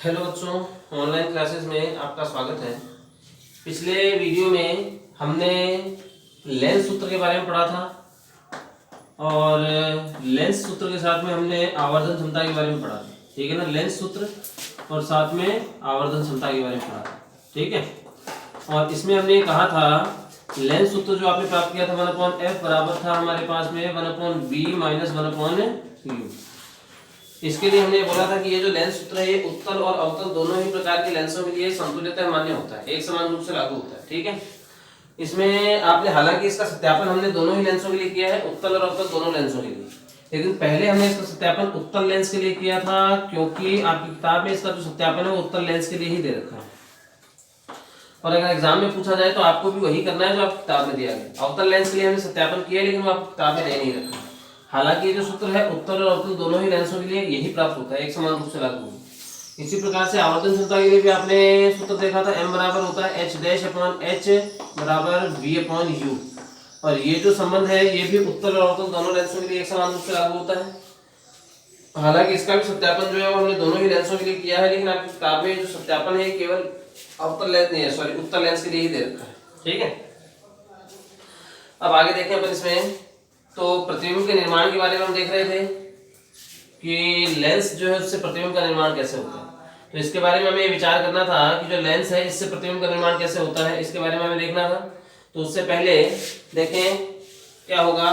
Hello बच्चों, online classes में आपका स्वागत है। पिछले वीडियो में हमने लेंस सूत्र के बारे में पढ़ा था और लेंस सूत्र के साथ में हमने आवर्धन क्षमता के बारे में पढ़ा था। ठीक है ना, लेंस सूत्र और साथ में आवर्धन क्षमता के बारे में पढ़ा था। ठीक है, और इसमें हमने कहा था लेंस सूत्र जो आपने प्राप्त किया था 1/f बराबर था हमारे पास में 1/b माइनस 1/u। इसके लिए हमने बोला था कि ये जो लेंस सूत्र है ये उत्तल और अवतल दोनों ही प्रकार के लेंसों के लिए समतुल्यता मान्य होता है, एक समान रूप से लागू होता है। ठीक है, इसमें आपने हालांकि इसका सत्यापन हमने दोनों ही लेंसों के लिए किया है, उत्तल और अवतल दोनों लेंसों के लिए, लेकिन पहले हमने इसका सत्यापन उत्तल लेंस के लिए किया था क्योंकि आपकी किताब में इसका जो सत्यापन है वो उत्तल लेंस के लिए ही दे रखा है और अगर एग्जाम में पूछा जाए तो आपको भी वही करना है जो आपकी किताब में दिया गया। अवतल लेंस के लिए हमने सत्यापन किया लेकिन वो आपकी किताब में नहीं रखा। हालांकि ये जो सूत्र है उत्तल और अवतल दोनों ही लेंसों के लिए यही प्राप्त होता है, एक समान रूप से लागू। इसी प्रकार से आवर्धन क्षमता के लिए भी आपने सूत्र देखा था, m बराबर होता है h डैश अपॉन h बराबर v अपॉन u, और ये जो संबंध है ये भी उत्तल और अवतल दोनों लेंसों के लिए एक समान रूप से लागू होता है। हालांकि इसका भी सत्यापन जो है वो हमने दोनों ही लेंसों के लिए किया है, लेकिन आपकी किताब में जो सत्यापन है केवल अवतल लेंस नहीं है, सॉरी उत्तल लेंस के लिए ही दे रखा है। ठीक है, अब आगे देखें अपन इसमें। तो प्रतिबिंब के निर्माण के बारे में हम देख रहे थे कि लेंस जो है उससे प्रतिबिंब का निर्माण कैसे होता है। तो इसके बारे में हमें विचार करना था कि जो लेंस है इससे प्रतिबिंब का निर्माण कैसे होता है, इसके बारे में हमें देखना था। तो उससे पहले देखें क्या होगा,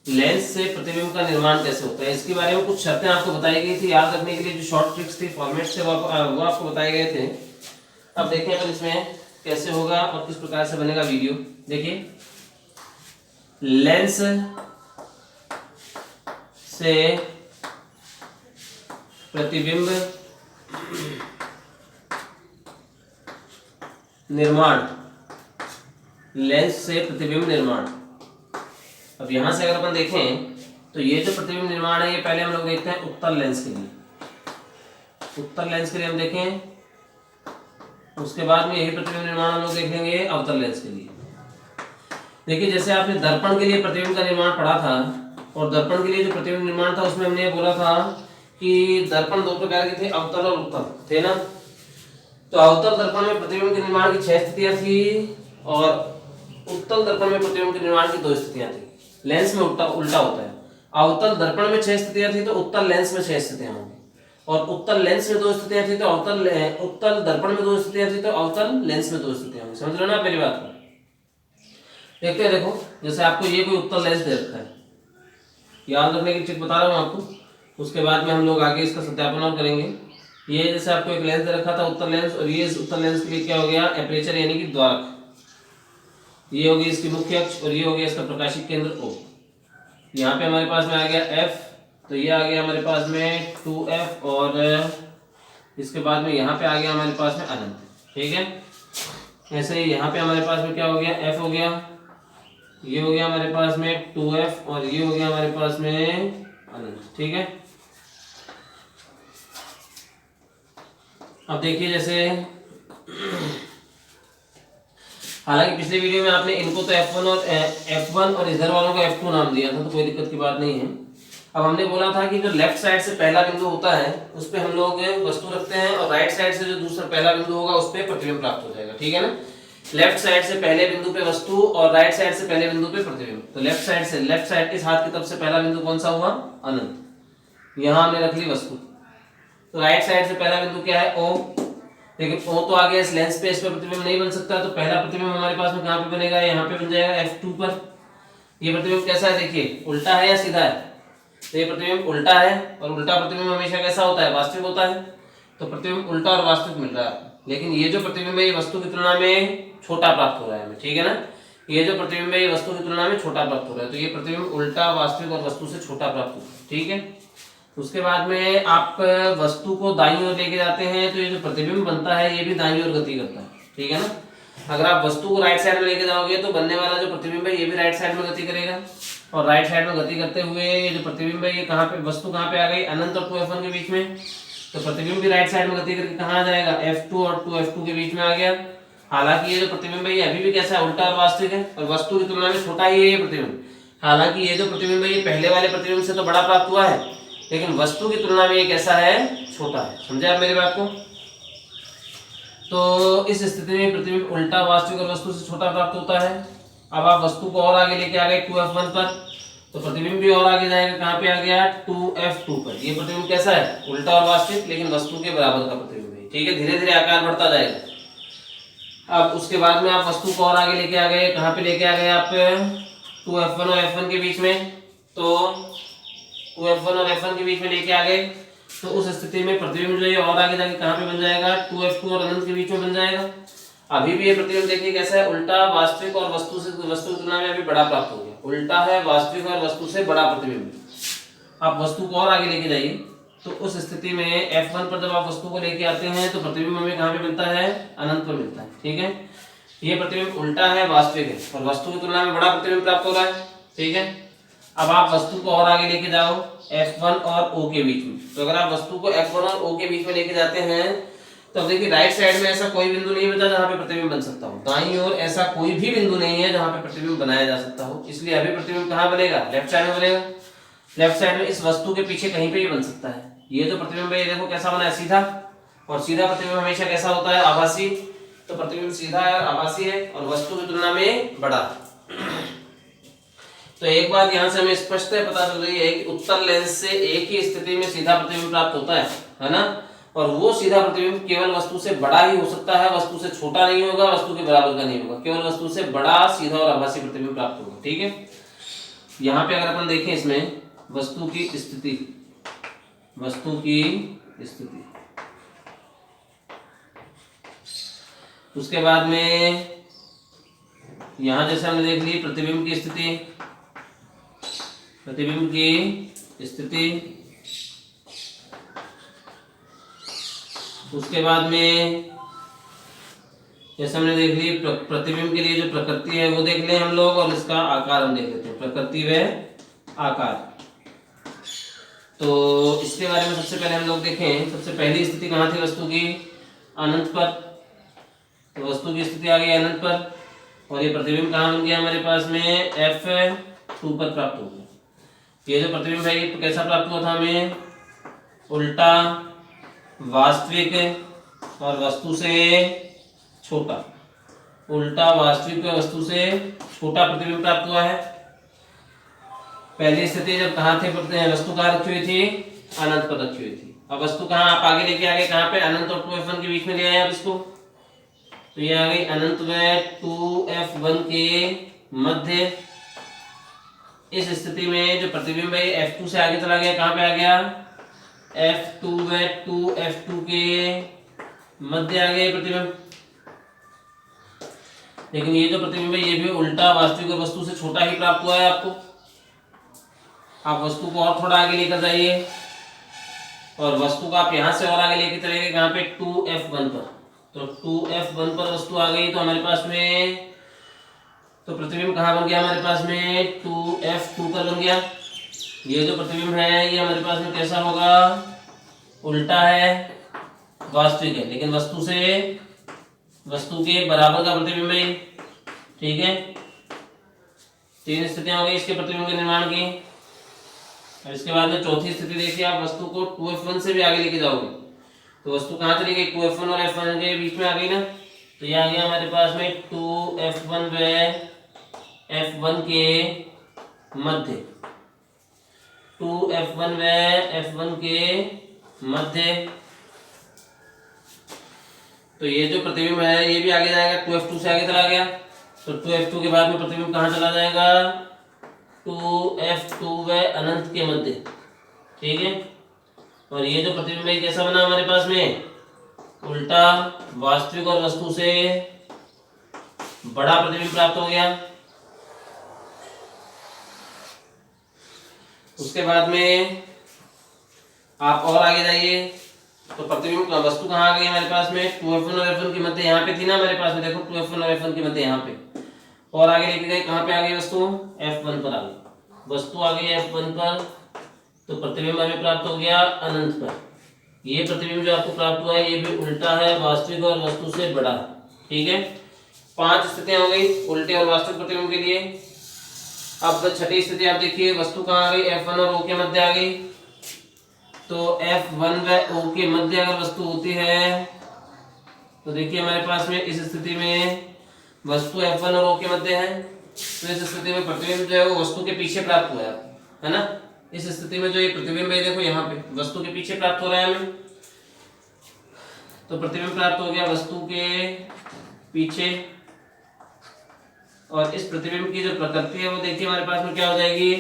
लेंस से प्रतिबिंब का निर्माण कैसे होता है, इसके बारे में कुछ शर्तें आपको बताई गई थी। याद रखने के लिए जो शॉर्ट ट्रिक्स थी, फॉर्मेट थे, वो आपको बताए गए थे। अब देखें अपन इसमें कैसे होगा और किस प्रकार से बनेगा वीडियो। देखिए, लेंस से प्रतिबिंब निर्माण, लेंस से प्रतिबिंब निर्माण। अब यहां से अगर अपन देखें तो ये जो प्रतिबिंब निर्माण है ये पहले हम लोग देखते हैं उत्तल लेंस के लिए। उत्तल लेंस के लिए हम देखें, उसके बाद में यही प्रतिबिंब निर्माण हम लोग देखेंगे अवतल लेंस के लिए। देखिए, जैसे आपने दर्पण के लिए प्रतिबिंब का निर्माण पढ़ा था और दर्पण के लिए जो प्रतिबिंब निर्माण था उसमें हमने बोला था कि दर्पण दो प्रकार के थे, अवतल और उत्तल थे ना। तो अवतल दर्पण में प्रतिबिंब के निर्माण की 6 स्थितियां थी और उत्तल दर्पण में प्रतिबिंब के निर्माण की 2 स्थितियां थी। लेंस में उल्टा होता है, अवतल दर्पण में 6 स्थितियां थी तो उत्तल लेंस में 6 स्थितियां होंगी, और उत्तल लेंस में 2 स्थितियां थी तो उत्तल दर्पण में 2 स्थितियां थी तो अवतल लेंस में 2 स्थितियां होंगी। समझ लो ना मेरी बात को। देखते हैं, देखो जैसे आपको ये कोई उत्तल लेंस दे रखा है, याद रखने की ट्रिक बता रहा हूँ आपको, उसके बाद में हम लोग आगे इसका सत्यापन और करेंगे। ये जैसे आपको एक लेंस दे रखा था उत्तल लेंस, और ये उत्तल लेंस के लिए क्या हो गया, एपरेचर यानी कि द्वारक, ये होगी इसकी मुख्य अक्ष और ये हो गया इसका प्रकाशिक केंद्र O। यहाँ पे हमारे पास में आ गया F, तो ये आ गया हमारे पास में 2F, और इसके बाद में यहाँ पे आ गया हमारे पास में अनंत। ठीक है, ऐसे ही यहाँ पे हमारे पास में क्या हो गया, F हो गया, ये हो गया हमारे पास में 2F, और ये हो गया हमारे पास में अनंत। ठीक है, अब देखिए जैसे हालांकि पिछले वीडियो में आपने इनको तो F1 और इधर वालों को F2 नाम दिया था, तो कोई दिक्कत की बात नहीं है। अब हमने बोला था कि जो लेफ्ट साइड से पहला बिंदु होता है उस पे हम लोग वस्तु रखते हैं और राइट साइड से जो दूसरा पहला बिंदु होगा उस पे प्रतिबिंब प्राप्त हो जाएगा। ठीक है ना, लेफ्ट साइड से पहले बिंदु पे वस्तु और राइट साइड से पहले बिंदु पे प्रतिबिंब। तो लेफ्ट साइड इस हाथ की तरफ से पहला बिंदु कौन सा हुआ, अनंत, यहाँ हमने रख ली वस्तु। तो राइट साइड से पहला बिंदु क्या है, O, लेकिन O तो आ गया इस लेंस पे, इस पे प्रतिबिंब नहीं बन सकता, तो पहला प्रतिबिंब हमारे पास में कहाँ पे बनेगा, यहाँ पे बन जाएगा F2 पर। ये प्रतिबिंब कैसा है, देखिए उल्टा है या सीधा है, तो ये प्रतिबिंब उल्टा है, और उल्टा प्रतिबिंब हमेशा कैसा होता है, वास्तविक होता है। तो प्रतिबिंब उल्टा और वास्तविक मिल रहा है, लेकिन ये जो प्रतिबिंब है ये वस्तु की तुलना में छोटा प्राप्त हो रहा है हमें। ठीक है ना, ये जो प्रतिबिंब है ये वस्तु की तुलना में छोटा प्राप्त हो रहा है, तो ये प्रतिबिंब उल्टा, वास्तविक और वस्तु से छोटा प्राप्त होता है। ठीक है, उसके बाद में आप वस्तु को दाईं ओर लेके जाते हैं तो ये जो प्रतिबिंब बनता है ये भी दाईं ओर गति करता है। ठीक है ना, अगर आप वस्तु को राइट साइड में लेके जाओगे तो बनने वाला जो प्रतिबिंब है ये भी राइट साइड में गति करेगा, और राइट साइड में गति करते हुए ये जो प्रतिबिंब है ये कहाँ पे, वस्तु कहाँ पे आ गई, अनंत और 2F1 के बीच में, तो प्रतिबिंब भी राइट साइड में गति करके कहाँ आ जाएगा, F2 और 2F2 के बीच में आ गया। हालांकि ये जो प्रतिबिंब है ये अभी भी कैसा है, उल्टा और वास्तविक है, और वस्तु की तुलना में छोटा ही है ये प्रतिबिंब। हालांकि ये जो प्रतिबिंब है ये पहले वाले प्रतिबिंब से तो बड़ा प्राप्त हुआ है, लेकिन वस्तु की तुलना में ये कैसा है, छोटा है। समझे आप मेरी बात को। तो इस स्थिति में प्रतिबिंब उल्टा वास्तविक और वस्तु से छोटा प्राप्त होता है। अब आप वस्तु को और आगे लेके आ गए 2f1 पर, तो प्रतिबिंब भी और आगे जाएगा, कहाँ पे आ गया 2f2 पर। ये प्रतिबिंब कैसा है, उल्टा और वास्तविक, लेकिन वस्तु के बराबर का प्रतिबिंब है। ठीक है, धीरे धीरे आकार बढ़ता जाएगा। अब उसके बाद में आप वस्तु को और आगे लेके आ गए, कहाँ पे लेके आ गए आप 2f1 और f1 के बीच में, तो 2f1 और f1 के बीच में लेके आ गए, तो उस स्थिति में प्रतिबिंब जो है और आगे जाके कहाँ पे बन जाएगा 2f2 और अनंत के बीच में बन जाएगा। अभी भी ये प्रतिबिंब देखिए कैसा है, उल्टा वास्तविक और वस्तु की तुलना में अभी बड़ा प्राप्त हो गया। उल्टा है, वास्तविक और वस्तु से बड़ा प्रतिबिंब। आप वस्तु को और आगे लेके जाइए, तो उस स्थिति में f1 पर जब आप वस्तु को लेके आते हैं तो प्रतिबिंब हमें कहाँ पे मिलता है, अनंत पर मिलता है। ठीक है, ये प्रतिबिंब उल्टा है, वास्तविक है, और वस्तु की तुलना में बड़ा प्रतिबिंब प्राप्त हो रहा है। ठीक है, अब आप वस्तु को और आगे लेके जाओ f1 और o के बीच में, तो अगर आप वस्तु को f1 और o के बीच में लेके जाते हैं तो अब देखिए राइट साइड में ऐसा कोई बिंदु नहीं बचा जहां पे प्रतिबिंब बन सकता हो, दाईं ओर ऐसा कोई भी बिंदु नहीं है जहां पे प्रतिबिंब बनाया जा सकता हो, इसलिए अभी प्रतिबिंब कहां बनेगा, लेफ्ट साइड में बनेगा। लेफ्ट साइड में इस वस्तु के पीछे कहीं पे भी बन सकता है। ये जो प्रतिबिंब है ये देखो कैसा बना है, सीधा, और सीधा प्रतिबिंब हमेशा कैसा होता है, आभासी। तो प्रतिबिंब सीधा है, आभासी है, और वस्तु की तुलना में बड़ा। तो एक बात यहाँ से हमें स्पष्ट पता चल रही है कि उत्तल लेंस से एक ही स्थिति में सीधा प्रतिबिंब प्राप्त होता है ना, और वो सीधा प्रतिबिंब केवल वस्तु से बड़ा ही हो सकता है, वस्तु से छोटा नहीं होगा, वस्तु के बराबर का नहीं होगा, केवल वस्तु से बड़ा सीधा और आभासी प्रतिबिंब प्राप्त होगा। ठीक है, यहाँ पे अगर अपन देखें इसमें वस्तु की स्थिति, उसके बाद में यहाँ जैसे हमने देख ली प्रतिबिंब की स्थिति, उसके बाद में जैसे हमने देख ली प्रतिबिंब के लिए जो प्रकृति है वो देख लें हम लोग, और इसका आकार हम देख लेते हैं, प्रकृति व आकार। तो इसके बारे में सबसे पहले हम लोग देखें, सबसे पहली स्थिति कहाँ थी वस्तु की, अनंत पर। तो वस्तु की स्थिति आ गई अनंत पर, और ये प्रतिबिंब कहाँ बन गया हमारे पास में, f2 पर प्राप्त हो गया। ये जो प्रतिबिंब है ये कैसा प्राप्त हुआ था हमें, उल्टा, वास्तविक और वस्तु से छोटा, उल्टा, वास्तविक और वस्तु से छोटा प्रतिबिंब प्राप्त हुआ है। पहली स्थिति जब कहाँ थे, वस्तु कहाँ रखी हुई थी, अनंत पर रखी हुई थी। अब वस्तु कहाँ आप आगे लेके आ गए, कहाँ पे, अनंत और 2f1 के बीच में ले आए आप इसको, तो ये आ गई अनंत व 2f1 के मध्य। इस स्थिति में जो प्रतिबिंब है f2 से आगे चला गया, कहाँ पे आ गया, f2 व 2f2 के मध्य आ गया प्रतिबिंब। लेकिन ये जो प्रतिबिंब है ये भी उल्टा, वास्तविक और वस्तु से छोटा ही प्राप्त हुआ है आपको। आप वस्तु को और थोड़ा आगे लेकर जाइए, और वस्तु को आप यहाँ से और आगे लेके चलेंगे कहाँ पे, 2f1 पर। तो 2f1 पर वस्तु आ गई, तो हमारे पास में तो प्रतिबिंब कहाँ बन गया हमारे पास में, 2f2 पर बन गया। ये जो प्रतिबिंब है ये हमारे पास में कैसा होगा, उल्टा है, वास्तविक है, लेकिन वस्तु के बराबर का प्रतिबिंब है। ठीक है, तीन स्थितियां हो गई इसके प्रतिबिंब के निर्माण की। अब इसके बाद में चौथी स्थिति देखिए, आप वस्तु को 2f1 से भी आगे लेके जाओगे, तो वस्तु कहाँ चली गई, 2f1 और f1 के बीच में आ गई ना, तो ये आ गया हमारे पास में 2f1 व f1 के मध्य, 2f1 व f1 के मध्य। तो ये जो प्रतिबिंब है ये भी आगे जाएगा, 2f2 से आगे चला गया, तो 2f2 के बाद में प्रतिबिंब कहाँ चला जाएगा, 2f2 व अनंत के मध्य। ठीक है, और ये जो प्रतिबिंब है कैसा बना हमारे पास में, उल्टा, वास्तविक और वस्तु से बड़ा प्रतिबिंब प्राप्त हो गया। उसके बाद में आप और आगे जाइए, तो प्रतिबिंब वस्तु कहाँ आ गई हमारे पास में, 2f1 और f1 के मध्य यहाँ पे थी ना हमारे पास में, देखो 2f1 और f1 के मध्य यहाँ पे, और आगे लेके गए कहाँ पे आ गई वस्तु, f1 पर आ गई। वस्तु आ गई f1 पर, तो प्रतिबिंब हमें प्राप्त हो गया अनंत पर। ये प्रतिबिंब जो आपको प्राप्त हुआ है ये भी उल्टा है, वास्तविक और वस्तु से बड़ा। ठीक है, 5 स्थितियां हो गई उल्टे और वास्तविक प्रतिबिंब के लिए। अब छठी स्थिति आप देखिए, वस्तु कहाँ आ गई, f1 और o के मध्य आ गई। तो f1 व o के मध्य अगर वस्तु होती है तो देखिए हमारे पास में इस स्थिति में वस्तु F1 और O के मध्य है, तो इस स्थिति में प्रतिबिंब जो है वो वस्तु के पीछे प्राप्त हुआ है ना। इस स्थिति में जो ये प्रतिबिंब है देखो यहाँ पे वस्तु के पीछे प्राप्त हो रहा है हमें, तो प्रतिबिंब प्राप्त हो गया वस्तु के पीछे। और इस प्रतिबिंब की जो प्रकृति है वो देखिए हमारे पास में क्या हो जाएगी,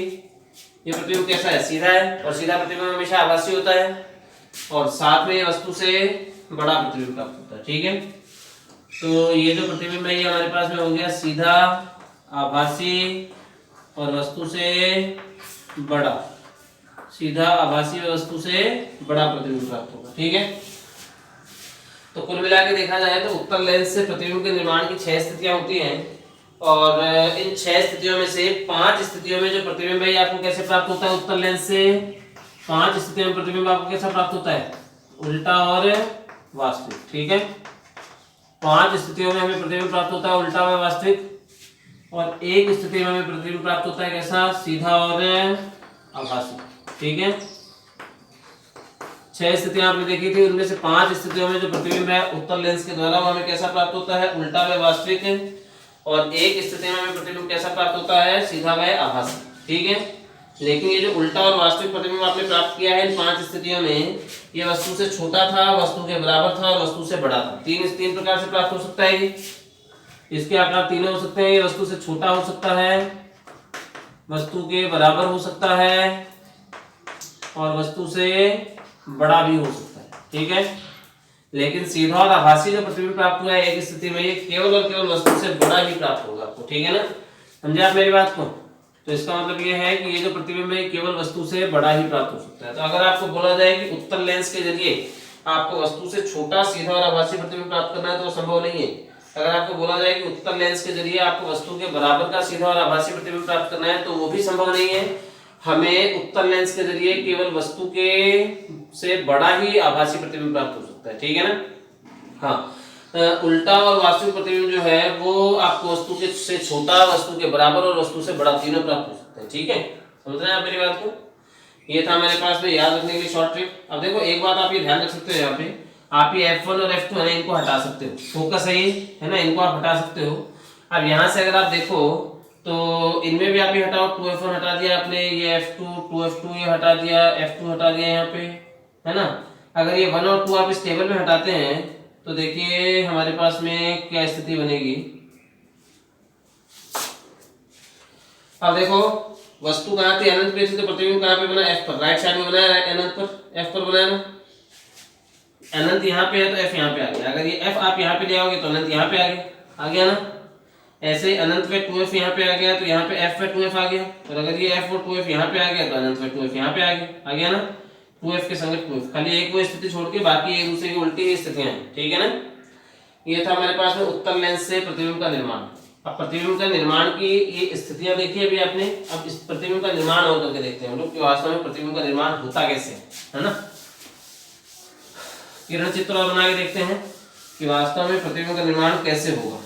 ये प्रतिबिंब कैसा है, सीधा है, और सीधा प्रतिबिंब हमेशा आभासी होता है, और साथ में वस्तु से बड़ा प्रतिबिंब प्राप्त होता है। ठीक है, तो ये जो प्रतिबिंब है ये हमारे पास में हो गया सीधा, आभासी और वस्तु से बड़ा, सीधा, आभासी और वस्तु से बड़ा प्रतिबिंब प्राप्त होगा। ठीक है, तो कुल मिला के देखा जाए तो उत्तल लेंस से प्रतिबिंब के निर्माण की 6 स्थितियां होती हैं, और इन 6 स्थितियों में से 5 स्थितियों में जो प्रतिबिंब है आपको कैसे प्राप्त होता है उत्तल लेंस से, 5 स्थितियों में प्रतिबिंब आपको कैसा प्राप्त होता है, उल्टा और वास्तविक। ठीक है, 5 स्थितियों में हमें प्रतिबिंब प्राप्त होता है उल्टा और वास्तविक, और एक स्थिति में हमें प्रतिबिंब प्राप्त होता है कैसा, सीधा और आभासी। ठीक है, 6 स्थितियां आपने देखी थी, उनमें से 5 स्थितियों में जो प्रतिबिंब है उत्तल लेंस के द्वारा वो हमें कैसा प्राप्त होता है, उल्टा व वास्तविक, और एक स्थिति में हमें प्रतिबिंब कैसा प्राप्त होता है, सीधा व आभासी। ठीक है, लेकिन ये जो उल्टा और वास्तविक प्रतिबिंब आपने प्राप्त किया है इन 5 स्थितियों में, ये वस्तु से छोटा था, वस्तु के बराबर था और वस्तु से बड़ा था। तीन प्रकार से प्राप्त हो सकता है ये, इसके आकार तीनों हो सकते हैं। ये वस्तु से छोटा हो सकता है, वस्तु के बराबर हो सकता है, और वस्तु से बड़ा भी हो सकता है। ठीक है, लेकिन सीधा और आभासी जो प्रतिबिंब प्राप्त हुआ है एक स्थिति में, ये केवल और केवल वस्तु से बड़ा ही प्राप्त होगा आपको। ठीक है ना, समझे आप मेरी बात को। तो इसका मतलब ये है कि ये जो प्रतिबिंब है केवल वस्तु से बड़ा ही प्राप्त हो सकता है। तो अगर आपको बोला जाए कि उत्तल लेंस के जरिए आपको वस्तु से छोटा, सीधा और आभासी प्रतिबिंब प्राप्त करना है तो संभव नहीं है। अगर आपको बोला जाए कि उत्तल लेंस के जरिए आपको वस्तु के बराबर का सीधा और आभासी प्रतिबिंब प्राप्त करना है तो वो भी संभव नहीं है। हमें उत्तल लेंस के जरिए केवल वस्तु के से बड़ा ही आभासी प्रतिबिंब प्राप्त हो सकता है। ठीक है ना। हाँ, उल्टा और वास्तविक प्रतिबिंब जो है वो आपको वस्तु के से छोटा, वस्तु के बराबर और वस्तु से बड़ा तीनों प्राप्त हो सकते हैं। ठीक है, समझ रहे हैं आप मेरी बात को। ये था मेरे पास में याद रखने के लिए शॉर्ट ट्रिक। अब देखो एक बात आप ये ध्यान रख सकते हो, यहाँ पे आप ये F1 और F2 है ना, इनको हटा सकते हो, फोकस है ना, इनको आप हटा सकते हो। अब यहाँ से अगर आप देखो तो इनमें भी आप ये हटाओ, 2F1 हटा दिया आपने, ये F2, 2F2 ये हटा दिया, F2 हटा दिया यहाँ पे, है ना। अगर ये 1 और 2 आप इस टेबल में हटाते हैं तो देखिए हमारे पास में क्या स्थिति बनेगी। अब देखो वस्तु कहाँ थी, अनंत पे थी, तो प्रतिबिंब कहाँ पे बना, F पर, राइट साइड में बनाया, अनंत पर, F पर बनाया ना। अनंत यहाँ पे है तो F यहाँ पे आ गया। अगर ये F आप यहाँ पे ले आओगे तो अनंत यहाँ पे आ गया ना। ऐसे ही अनंत पे 2F यहाँ पे आ गया तो यहाँ पे F पे 2F आ गया, और अगर ये F और 2F यहाँ पे आ गया तो अनंत पे 2F यहाँ पे आ गया ना। 2F के संगत 2F, खाली एक वो स्थिति छोड़ के बाकी एक दूसरे की उल्टी स्थितियां हैं। ठीक है ना। ये था हमारे पास में उत्तल लेंस से प्रतिबिंब का निर्माण। अब प्रतिबिंब का निर्माण की ये स्थितियां देखी अभी आपने। अब इस प्रतिबिंब का निर्माण होकर के देखते हैं हम लोग कि वास्तव में प्रतिबिंब का निर्माण होता कैसे है ना। किरण चित्र और बना के देखते हैं कि वास्तव में प्रतिबिंब का निर्माण कैसे होगा।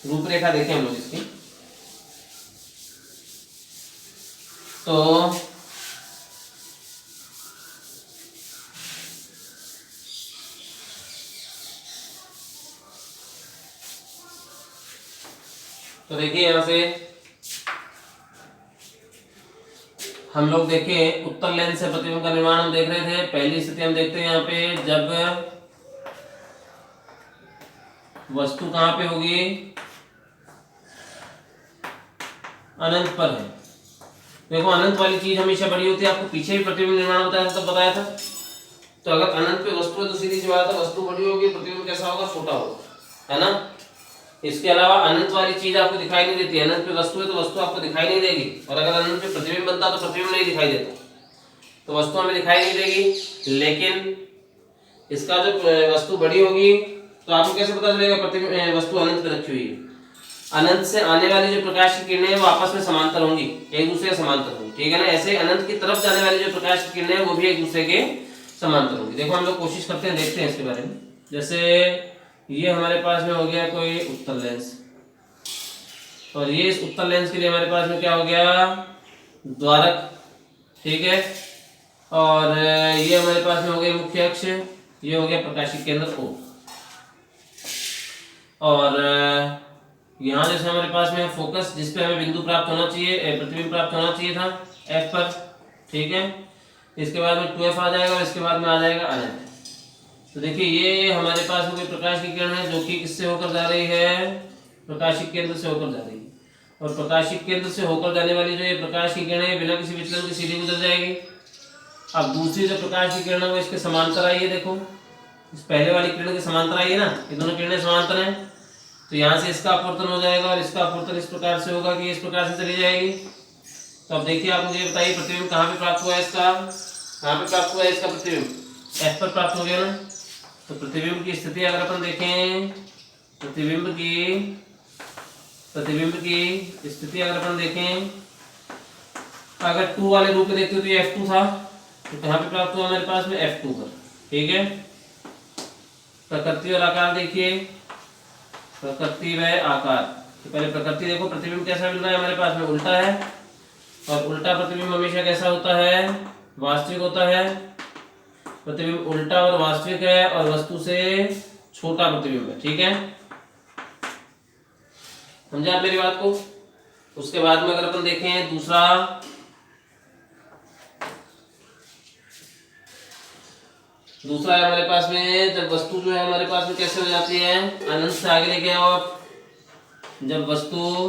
रूपरेखा देखें हम लोग इसकी। तो देखिए यहां से हम लोग देखें उत्तल लेंस से प्रतिबिंब का निर्माण हम देख रहे थे। पहली स्थिति हम देखते हैं यहाँ पे, जब वस्तु कहां पे होगी, अनंत पर है। देखो अनंत वाली चीज हमेशा बड़ी होती है, आपको पीछे भी प्रतिबिंब निर्माण होता है तब बताया था। तो अगर अनंत पे वस्तु है तो सीधी सी बात है वस्तु बड़ी होगी, प्रतिबिंब कैसा होगा, छोटा होगा, है ना। इसके अलावा अनंत वाली चीज आपको दिखाई नहीं देती। अनंत पे वस्तु है तो वस्तु आपको दिखाई नहीं देगी, और अगर अनंत पे प्रतिबिंब बनता तो प्रतिबिंब नहीं दिखाई देता, तो वस्तु हमें दिखाई नहीं देगी। लेकिन इसका जो वस्तु बड़ी होगी तो आपको कैसे पता चलेगा प्रतिबिंब वस्तु अनंत पे रखी हुई है। अनंत से आने वाली जो प्रकाश की किरणें वो आपस में समांतर होंगी, एक दूसरे के समांतर होंगी। ठीक है ना। ऐसे अनंत की तरफ जाने वाली जो प्रकाश की किरणें वो भी एक दूसरे के समांतर होंगी। देखो हम लोग कोशिश करते हैं, देखते हैं इसके बारे में। जैसे ये हमारे पास में हो गया कोई उत्तल लेंस, और ये इस उत्तल लेंस के लिए हमारे पास में क्या हो गया, द्वारक। ठीक है, और ये हमारे पास में हो गया मुख्य अक्ष, ये हो गया प्रकाशिक केंद्र O। और यहाँ जैसे हमारे पास में फोकस जिस पे हमें बिंदु प्राप्त होना चाहिए, प्रतिबिंब प्राप्त होना चाहिए था F पर, ठीक है। इसके बाद में 2F आ जाएगा और इसके बाद में आ जाएगा अनंत। तो देखिए ये हमारे पास में कोई प्रकाश की किरण है जो कि किससे होकर जा रही है, प्रकाशिक केंद्र से होकर जा रही है। और प्रकाशिक केंद्र से होकर जाने वाली जो ये प्रकाश की किरण है बिना किसी विचलन के सीधी गुजर जाएगी। अब दूसरी जो प्रकाश की किरण है वो इसके समांतर आई है, देखो इस पहले वाली किरण के समांतर आई है ना, ये दोनों किरणें समांतर हैं। तो यहाँ से इसका अपवर्तन हो जाएगा और इसका अपवर्तन इस प्रकार से होगा कि इस प्रकार से चली जाएगी। तो अब देखिए आप मुझे बताइए प्रतिबिंब कहाँ पे प्राप्त हुआ है इसका, कहाँ पे प्राप्त हुआ है इसका प्रतिबिंब, F पर प्राप्त हो गया ना। तो प्रतिबिंब की स्थिति अगर अपन देखें, प्रतिबिंब की स्थिति अगर अपन देखें, अगर 2 वाले रूप में देखते हो तो ये F2 था, तो कहाँ पे प्राप्त हुआ हमारे पास में F2 पर, ठीक है। प्रकृति और आकार देखिए, प्रकृति व आकार। तो पहले प्रकृति देखो, प्रतिबिंब कैसा मिल रहा है हमारे पास में, उल्टा है। और उल्टा प्रतिबिंब हमेशा कैसा होता है, वास्तविक होता है। प्रतिबिंब उल्टा और वास्तविक है और वस्तु से छोटा प्रतिबिंब है, ठीक है। समझा आप मेरी बात को। उसके बाद में अगर अपन देखें दूसरा है हमारे पास में, जब वस्तु जो है हमारे पास में कैसे हो जाती है, अनंत से आगे लेके आओ आप। जब वस्तु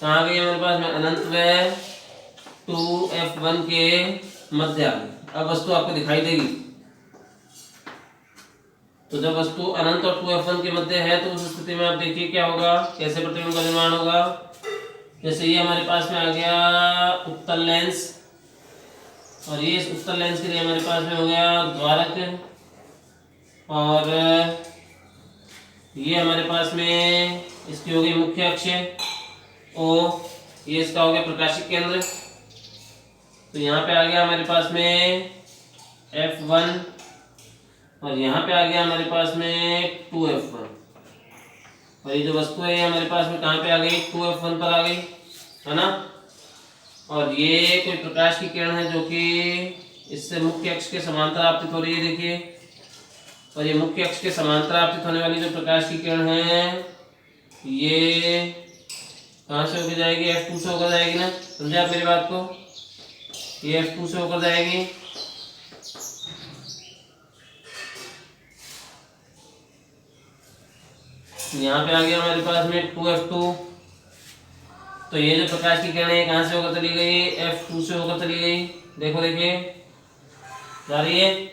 कहाँ गई हमारे पास में, अनंत में 2F1 के मध्य आ गई। अब वस्तु आपको दिखाई देगी। तो जब वस्तु अनंत और 2F1 के मध्य है तो उस स्थिति में आप देखिए क्या होगा, कैसे प्रतिबिंब का निर्माण होगा। जैसे ये हमारे पास में आ गया उत्तल लेंस, और ये इस उत्तल लेंस के लिए हमारे पास में हो गया द्वारक, और ये हमारे पास में इसकी हो गई मुख्य अक्ष O, ये इसका हो गया प्रकाशिक केंद्र। तो यहाँ पे आ गया हमारे पास में F1 और यहाँ पे आ गया हमारे पास में 2F1, और ये जो वस्तु है ये हमारे पास में कहाँ पे आ गई, 2F1 पर आ गई, है ना। और ये कोई प्रकाश की किरण है जो कि इससे मुख्य अक्ष के समांतर आपतित हो रही है, देखिए। और ये मुख्य अक्ष के समांतर आपतित होने वाली जो प्रकाश की किरण है ये कहाँ से होकर जाएगी, F2 से होकर जाएगी ना। समझे आप मेरी बात को, ये F2 से होकर जाएगी। यहाँ पे आ गया हमारे पास में 2F2। तो ये जो प्रकाश की किरणें कहाँ से होकर चली गई, F2 से होकर चली गई, देखो देखिए जा रही है।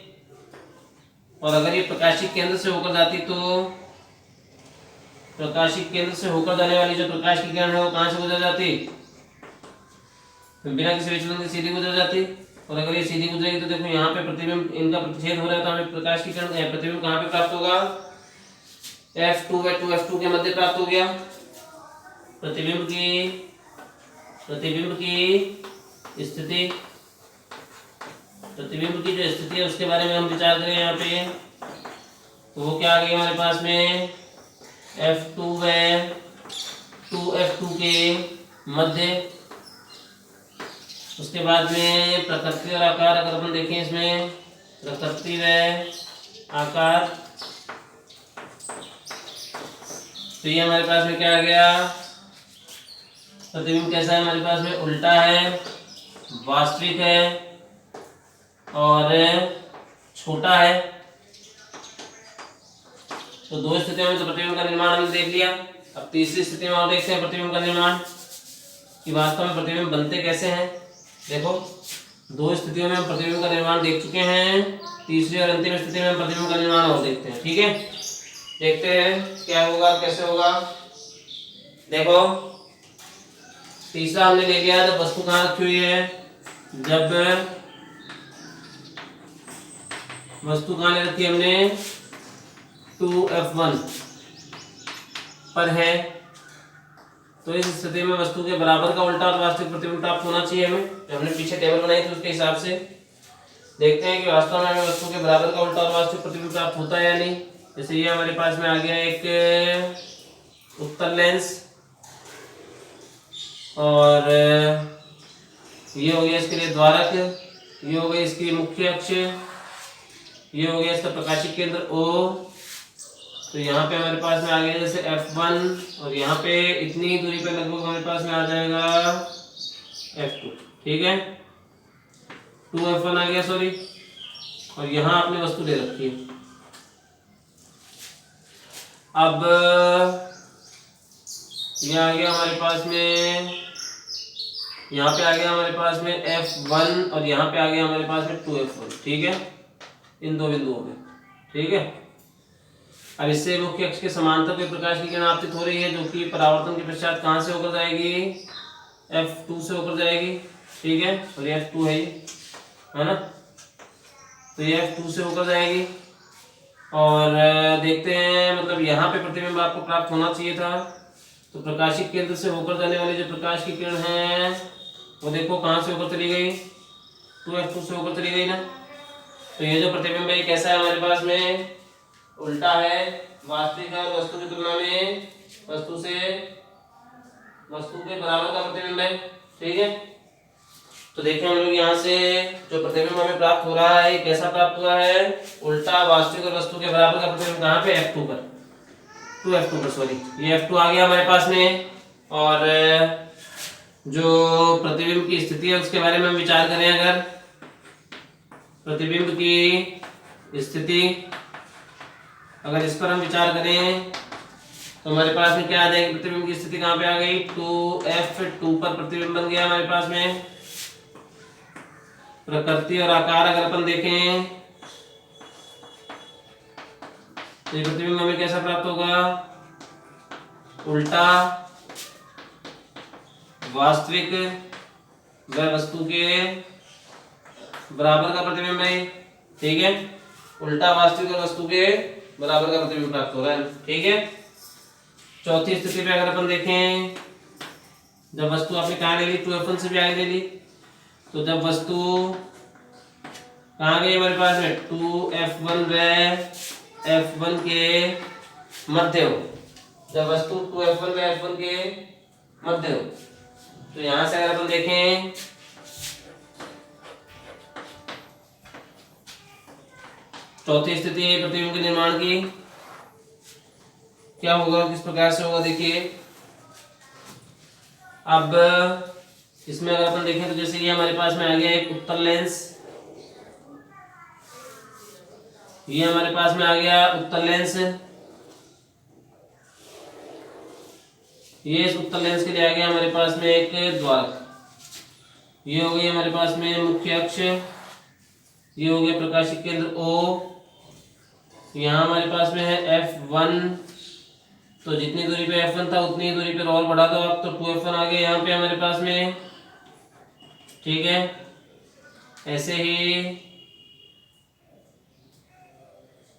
और अगर ये प्रकाशिक केंद्र से होकर जाती तो प्रकाशिक केंद्र से होकर जाने वाली जो प्रकाश की किरण है वो कहाँ से गुजर जाती, बिना किसी विचलन के सीधी गुजर जाती। और अगर ये सीधी गुजरेगी तो देखो यहाँ पे प्रतिबिंब इनका प्रतिच्छेद हो रहा है, तो हमें प्रकाश की किरण प्रतिबिंब कहाँ पे प्राप्त होगा, F2 व 2F2 के मध्य प्राप्त हो गया। प्रतिबिंब की स्थिति, प्रतिबिंब की जो स्थिति है उसके बारे में हम विचार करें यहाँ पे, तो वो क्या आ गई हमारे पास में, F2 व 2F2 के मध्य। उसके बाद में प्रकृति और आकार अगर अपन देखें, इसमें प्रकृति व आकार, तो ये हमारे पास में क्या आ गया, प्रतिबिंब कैसा है हमारे पास में, उल्टा है, वास्तविक है और छोटा है। तो दो स्थितियों में तो प्रतिबिंब का निर्माण हमने देख लिया। अब तीसरी स्थिति में और देखते हैं प्रतिबिंब का निर्माण कि वास्तव में प्रतिबिंब बनते कैसे हैं। देखो दो स्थितियों में हम प्रतिबिंब का निर्माण देख चुके हैं, तीसरी और अंतिम स्थिति में हम प्रतिबिंब का निर्माण और देखते हैं, ठीक है। देखते हैं क्या होगा, कैसे होगा। देखो तीसरा हमने ले लिया, जब वस्तु कहाँ रखी हुई है, जब वस्तु कहाँ ले रखी है हमने, 2F1 पर है। तो इस स्थिति में वस्तु के बराबर का उल्टा और वास्तविक प्रतिबिंब प्राप्त होना चाहिए हमें, जो हमने पीछे टेबल बनाई थी उसके हिसाब से। देखते हैं कि वास्तव में हमें वस्तु के बराबर का उल्टा और वास्तविक प्रतिबिंब प्राप्त होता है या नहीं। जैसे ये हमारे पास में आ गया एक उत्तल लेंस, और ये हो गया इसके लिए द्वारक, ये हो गया इसकी मुख्य अक्ष, ये हो गया इसका प्रकाशिक केंद्र O, तो यहाँ पे हमारे पास में आ गया जैसे F1 और यहाँ पे इतनी दूरी पे लगभग हमारे पास में आ जाएगा F2। ठीक है, 2F1 आ गया, सॉरी। और यहाँ आपने वस्तु दे रखी है। अब ये आ गया हमारे पास में, यहाँ पे आ गया हमारे पास में F1 और यहाँ पे आ गया हमारे पास में 2F1। ठीक है, इन दो बिंदुओं में। ठीक है, अब इससे मुख्य अक्ष के समांतर कोई प्रकाश की किरण आपतित हो रही है जो कि परावर्तन के पश्चात कहाँ से होकर जाएगी, F2 से होकर जाएगी। ठीक है, और ये F2 है ना, तो ये F2 से होकर जाएगी। और देखते हैं, मतलब यहाँ पे प्रतिबिंब आपको प्राप्त होना चाहिए था। तो प्रकाशिक केंद्र से होकर जाने वाली जो प्रकाश की किरण है वो देखो कहाँ से होकर चली गई, 2F2 से होकर चली गई ना। तो ये जो प्रतिबिंब है कैसा है हमारे पास में, उल्टा है, वास्तविक है, और वस्तु की तुलना में वस्तु के बराबर का प्रतिबिंब है। ठीक है, तो देखें हम लोग यहाँ से जो प्रतिबिंब हमें प्राप्त हो रहा है कैसा प्राप्त हुआ है, उल्टा वास्तविक और वस्तु के बराबर का प्रतिबिंब। कहाँ पे, F2 पर, 2F2 पर, सॉरी, ये F2 आ गया हमारे पास में। और जो प्रतिबिंब की स्थिति है उसके बारे में हम विचार करें, अगर प्रतिबिंब की स्थिति अगर इस पर हम विचार करें तो हमारे पास में क्या आ जाएगी, प्रतिबिंब की स्थिति कहाँ पे आ गई, 2F2 पर प्रतिबिंब बन गया हमारे पास में। प्रकृति और आकार अगर अपन देखें तो ये प्रतिबिंब हमें कैसा प्राप्त होगा, उल्टा वास्तविक व वस्तु के बराबर का प्रतिबिंब है। ठीक है, उल्टा वास्तविक और वस्तु के बराबर का प्रतिबिंब प्राप्त हो रहा है। ठीक है, चौथी स्थिति पे अगर अपन देखें, जब वस्तु आपने कहाँ ले ली, 2F1 से भी आगे ले ली, तो जब वस्तु कहाँ गई हमारे पास में, 2F1 व F1 के मध्य हो, जब वस्तु 2F1 व F1 के मध्य हो, तो यहां से अगर अपन देखें चौथी स्थिति है प्रतिबिंब के निर्माण की, क्या होगा, किस प्रकार से होगा, देखिए। अब इसमें अगर अपन देखें तो जैसे ये हमारे पास में आ गया एक उत्तल लेंस, ये हमारे पास में आ गया उत्तल लेंस, ये इस उत्तल लेंस के लिए आ गया हमारे पास में एक द्वारक, ये हो गई हमारे पास में मुख्य अक्ष, ये हो गया प्रकाशिक केंद्र O, यहाँ हमारे पास में है F1, तो जितनी दूरी पे F1 था उतनी ही दूरी पे और बढ़ा दो आप, तो 2F1 आ गया यहाँ पे हमारे पास में। ठीक है, ऐसे ही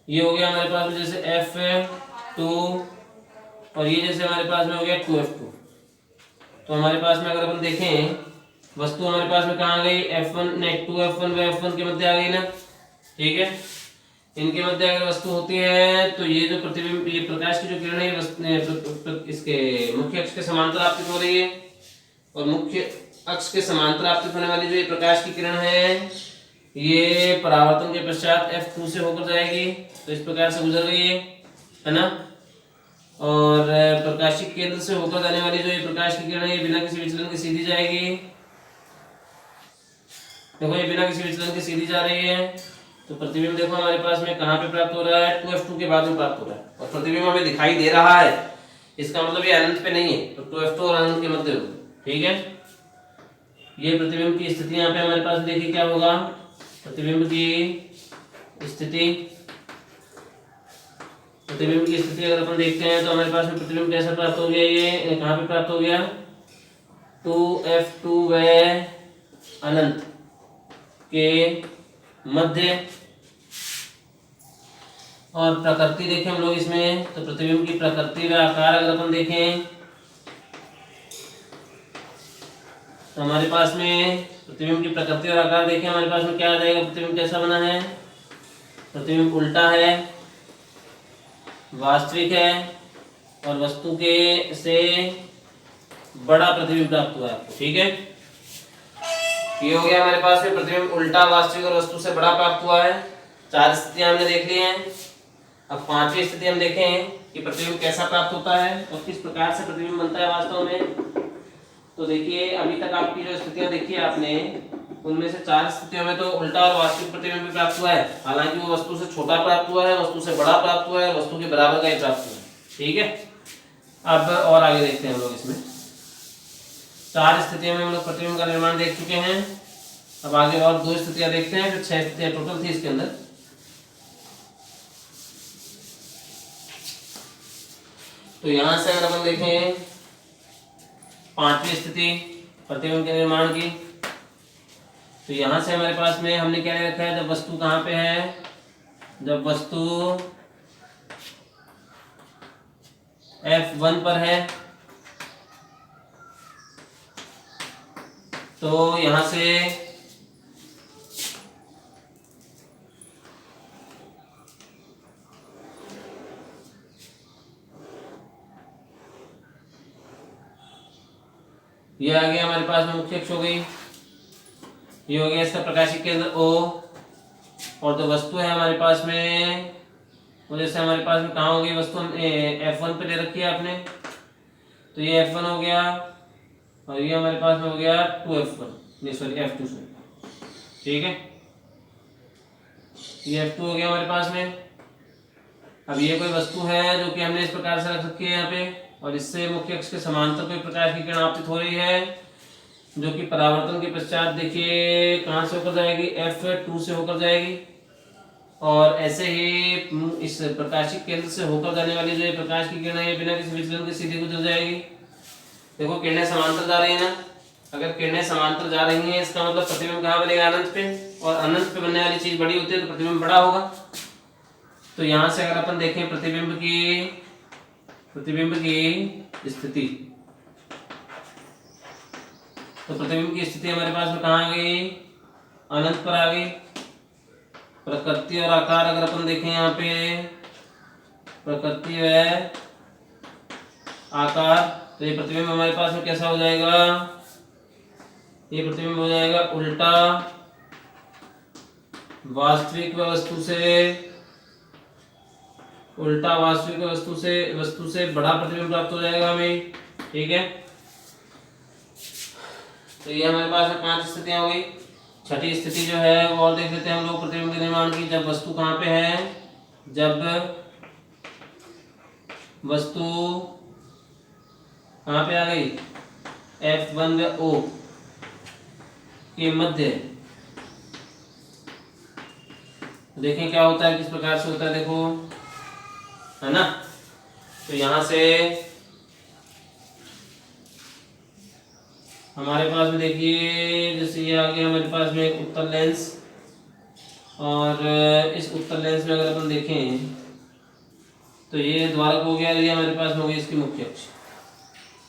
ये हो गया हमारे पास में जैसे F2, और ये जैसे हमारे पास में हो गया 2F2। तो हमारे पास में अगर अपन देखें वस्तु हमारे पास में कहाँ आ गई, F1 ने 2F1 व F1 के मध्य आ गई ना। ठीक है, इनके मध्य अगर वस्तु होती है तो ये जो प्रतिबिंब, ये प्रकाश की जो किरण है इसके मुख्य अक्ष के समांतर आपतित हो रही है, और मुख्य अक्ष के समांतर आपतित होने वाली जो ये प्रकाश की किरण है ये परावर्तन के पश्चात F2 से होकर जाएगी, तो इस प्रकार से गुजर रही है ना। और प्रकाशिक केंद्र से होकर जाने वाली जो ये प्रकाश की किरण है ये बिना किसी विचलन के सीधी जाएगी, देखो ये बिना किसी विचलन के सीधी जा रही है। तो प्रतिबिंब देखो हमारे पास में कहाँ पे प्राप्त हो रहा है, 2F2 के बाद में प्राप्त हो रहा है, और प्रतिबिंब हमें दिखाई दे रहा है, इसका मतलब ये अनंत पे नहीं है, तो 2F2 और अनंत के मध्य होगा। ठीक है, ये प्रतिबिंब की स्थिति यहाँ पे हमारे पास देखिए क्या होगा, प्रतिबिंब की स्थिति अगर अपन देखते हैं तो हमारे पास में प्रतिबिंब कैसा प्राप्त हो गया, ये कहाँ पे प्राप्त हो गया, 2F2 व अनंत के मध्य। और प्रकृति देखें हम लोग इसमें, तो प्रतिबिंब की प्रकृति व आकार अगर अपन देखें तो हमारे पास में प्रतिबिंब की प्रकृति और आकार देखें, हमारे पास में क्या आ जाएगा, प्रतिबिंब कैसा बना है, प्रतिबिंब उल्टा है, वास्तविक है, और वस्तु के से बड़ा प्रतिबिंब प्राप्त हुआ है आपको। ठीक है, ये हो गया हमारे पास में प्रतिबिंब उल्टा, वास्तविक और वस्तु से बड़ा प्राप्त हुआ है। चार स्थितियां हमने देख ली हैं। अब पांचवी स्थिति हम देखें कि प्रतिबिंब कैसा प्राप्त होता है और किस प्रकार से प्रतिबिंब बनता है वास्तव में। तो देखिए अभी तक आपकी जो स्थितियां देखी है आपने, उनमें से 4 स्थितियों में तो उल्टा और वास्तविक प्रतिबिंब भी प्राप्त हुआ है। हालांकि वो वस्तु से छोटा प्राप्त हुआ है, वस्तु से बड़ा प्राप्त हुआ है, वस्तु के बराबर का ही प्राप्त हुआ है। ठीक है, अब और आगे देखते हैं हम लोग। इसमें 4 स्थितियों में हम लोग प्रतिबिंब का निर्माण देख चुके हैं। अब आगे और 2 स्थितियां देखते हैं, फिर 6 स्थितियां टोटल थी इसके अंदर। तो यहां से अगर अपन देखें पांचवी स्थिति प्रतिबिंब के निर्माण की, तो यहां से हमारे पास में हमने क्या ले रखा है, जब वस्तु कहां पे है, जब वस्तु F1 पर है तो यहां से ये आ गया हमारे पास में मुख्य अक्ष हो गई, ये हो गया इसका प्रकाशिक केंद्र O। और जो वस्तु है हमारे पास में, वो जैसे हमारे पास में कहाँ हो गई वस्तु, F1 पे ले रखी है आपने, तो ये F1 हो गया और ये हमारे पास में हो गया 2F1, नहीं सॉरी F2 से। ठीक है, ये F2 हो गया हमारे पास में। अब ये कोई वस्तु है जो कि हमने इस प्रकार से रख रखी है यहाँ पे, और इससे मुख्य अक्ष के समांतर कोई प्रकाश की किरण आपतित हो रही है, जो कि परावर्तन के पश्चात देखिए कहाँ से होकर जाएगी, F2 से होकर जाएगी। और ऐसे ही इस प्रकाशिक केंद्र से होकर जाने वाली जो ये प्रकाश की किरण है, ये बिना किसी विचलन के सीधे गुजर जाएगी। देखो किरणें समांतर जा रही है ना, अगर किरणें समांतर जा रही हैं इसका मतलब प्रतिबिंब कहाँ बनेगा, अनंत पे, और अनंत पे बनने वाली चीज बड़ी होती है तो प्रतिबिंब बड़ा होगा। तो यहां से अगर अपन देखें प्रतिबिंब की स्थिति, तो प्रतिबिंब की स्थिति हमारे पास में कहाँ आ गई, अनंत पर आ गई। प्रकृति और आकार अगर अपन देखें यहाँ पे, प्रकृति है आकार, तो ये प्रतिबिंब हमारे पास में कैसा हो जाएगा, ये प्रतिबिंब हो जाएगा उल्टा वास्तविक वस्तु से, उल्टा वास्तविक वस्तु से बड़ा प्रतिबिंब प्राप्त हो जाएगा हमें। ठीक है, तो ये हमारे पास में 5 स्थितियां हो गई। छठी स्थिति जो है वो और देख लेते हैं हम लोग प्रतिबिंब के निर्माण की। जब वस्तु कहाँ पे है, जब वस्तु कहाँ पे आ गई, F1 व O के मध्य, देखें क्या होता है, किस प्रकार से होता है, देखो है ना। तो यहां से हमारे पास में देखिए जैसे ये आ गया हमारे पास में उत्तल लेंस, और इस उत्तल लेंस में अगर अपन देखें तो ये द्वारक हो गया, ये हमारे पास में हो गया इसकी मुख्य अक्ष,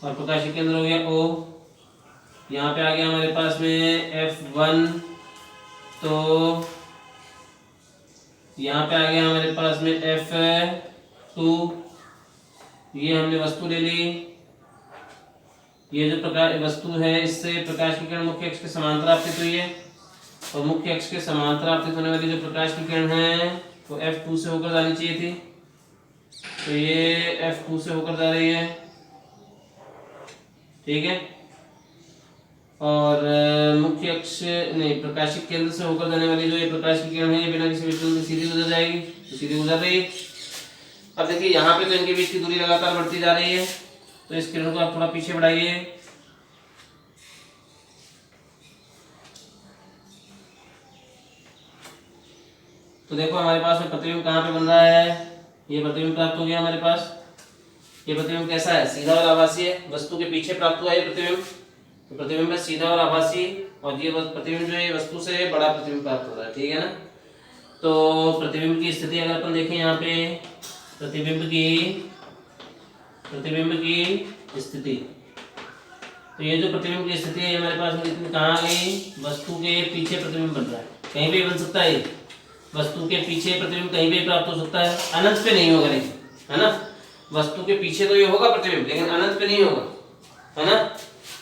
और प्रकाशिक केंद्र हो गया O। यहाँ पे आ गया हमारे पास में F1, तो यहाँ पे आ गया हमारे पास में F2, ये हमने वस्तु ले ली। ये जो प्रकाश वस्तु है इससे प्रकाश की किरण मुख्य अक्ष के समांतर आपतित हुई है, और मुख्य अक्ष के समांतर आपतित होने वाली जो प्रकाश की किरण है वो F2 से होकर जानी चाहिए थी, तो ये F2 से होकर जा रही है। ठीक है, और मुख्य अक्ष नहीं, प्रकाशिक केंद्र से होकर जाने वाली जो ये प्रकाश की किरण है ये बिना किसी विचलन के सीधी गुजर जाएगी, तो सीधी गुजर रही है। अब देखिए यहाँ पे तो इनके बीच की दूरी लगातार बढ़ती जा रही है, तो इस किरण को आप थोड़ा पीछे बढ़ाइए। तो देखो हमारे पास में प्रतिबिंब कहाँ पे बन रहा है, ये प्रतिबिंब प्राप्त हो गया हमारे पास। ये प्रतिबिंब कैसा है, सीधा और आभासी है, वस्तु के पीछे प्राप्त हुआ ये प्रतिबिंब, तो प्रतिबिंब है सीधा और आभासी, और ये प्रतिबिंब जो है वस्तु से बड़ा प्रतिबिंब प्राप्त हो रहा है। ठीक है ना। तो प्रतिबिंब की स्थिति अगर अपन देखें यहाँ पे, प्रतिबिंब की स्थिति, तो ये जो प्रतिबिंब की स्थिति है हमारे पास में कहाँ आ गई, वस्तु के पीछे प्रतिबिंब बन रहा है, कहीं भी बन सकता है, वस्तु के पीछे प्रतिबिंब कहीं भी प्राप्त हो सकता है, अनंत पे नहीं होगा लेकिन, है ना। वस्तु के पीछे तो ये होगा प्रतिबिंब, लेकिन अनंत पे नहीं होगा, है ना।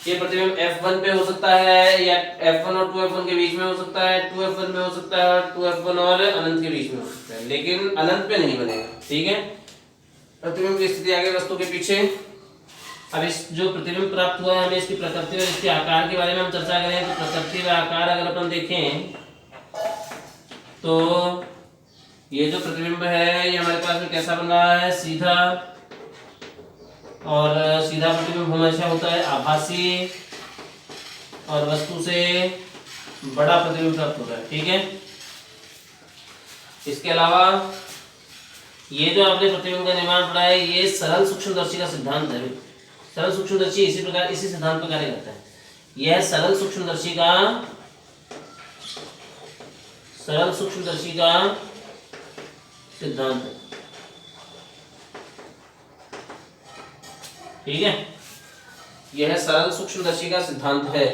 ये प्रतिबिंब F1 पे हो सकता है या F1 और 2F1 के बीच में हो सकता है, 2F1 में हो सकता है और 2F1 और अनंत के बीच में हो सकता है, लेकिन अनंत पे नहीं बनेगा। ठीक है, प्रतिबिंब की स्थिति आगे वस्तु के पीछे। अब इस जो प्रतिबिंब प्राप्त हुआ है हमें इसकी प्रकृति और इसके आकार के बारे में हम चर्चा करें। तो प्रकृति व आकार अगर अपन देखें तो ये जो प्रतिबिंब है ये हमारे पास में कैसा बन रहा है, सीधा, और सीधा प्रतिबिंब हमेशा होता है आभासी और वस्तु से बड़ा प्रतिबिंब प्राप्त होता है। ठीक है, इसके अलावा ये जो आपने प्रतिबिंब का निर्माण पढ़ा है ये सरल सूक्ष्मदर्शी का सिद्धांत है। सरल सूक्ष्मदर्शी इसी प्रकार इसी सिद्धांत पर कार्य करता है। यह सरल सूक्ष्मदर्शी का सिद्धांत है। ठीक है, यह सरल सूक्ष्मदर्शी का सिद्धांत है।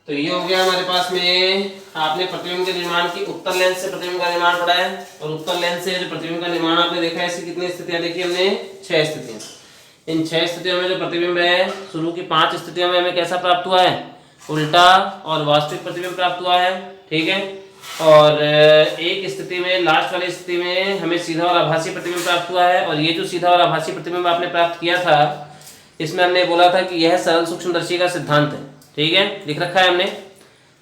तो ये हो गया हमारे पास में, आपने प्रतिबिंब के निर्माण की उत्तर लेंस से प्रतिबिंब का निर्माण पढ़ा है, और उत्तर लेंस से जो प्रतिबिंब का निर्माण आपने देखा है, इसकी कितनी स्थितियां देखी हमने, 6 स्थितियां। इन 6 स्थितियों में जो प्रतिबिंब है, शुरू की 5 स्थितियों में हमें कैसा प्राप्त हुआ है, उल्टा और वास्तविक प्रतिबिंब प्राप्त हुआ है। ठीक है, और एक स्थिति में, लास्ट वाली स्थिति में हमें सीधा और आभासी प्रतिबिंब प्राप्त हुआ है। और ये जो सीधा और आभासी प्रतिबिंब आपने प्राप्त किया था, इसमें हमने बोला था कि यह सरल सूक्ष्मदर्शी का सिद्धांत है। ठीक है, लिख रखा है हमने।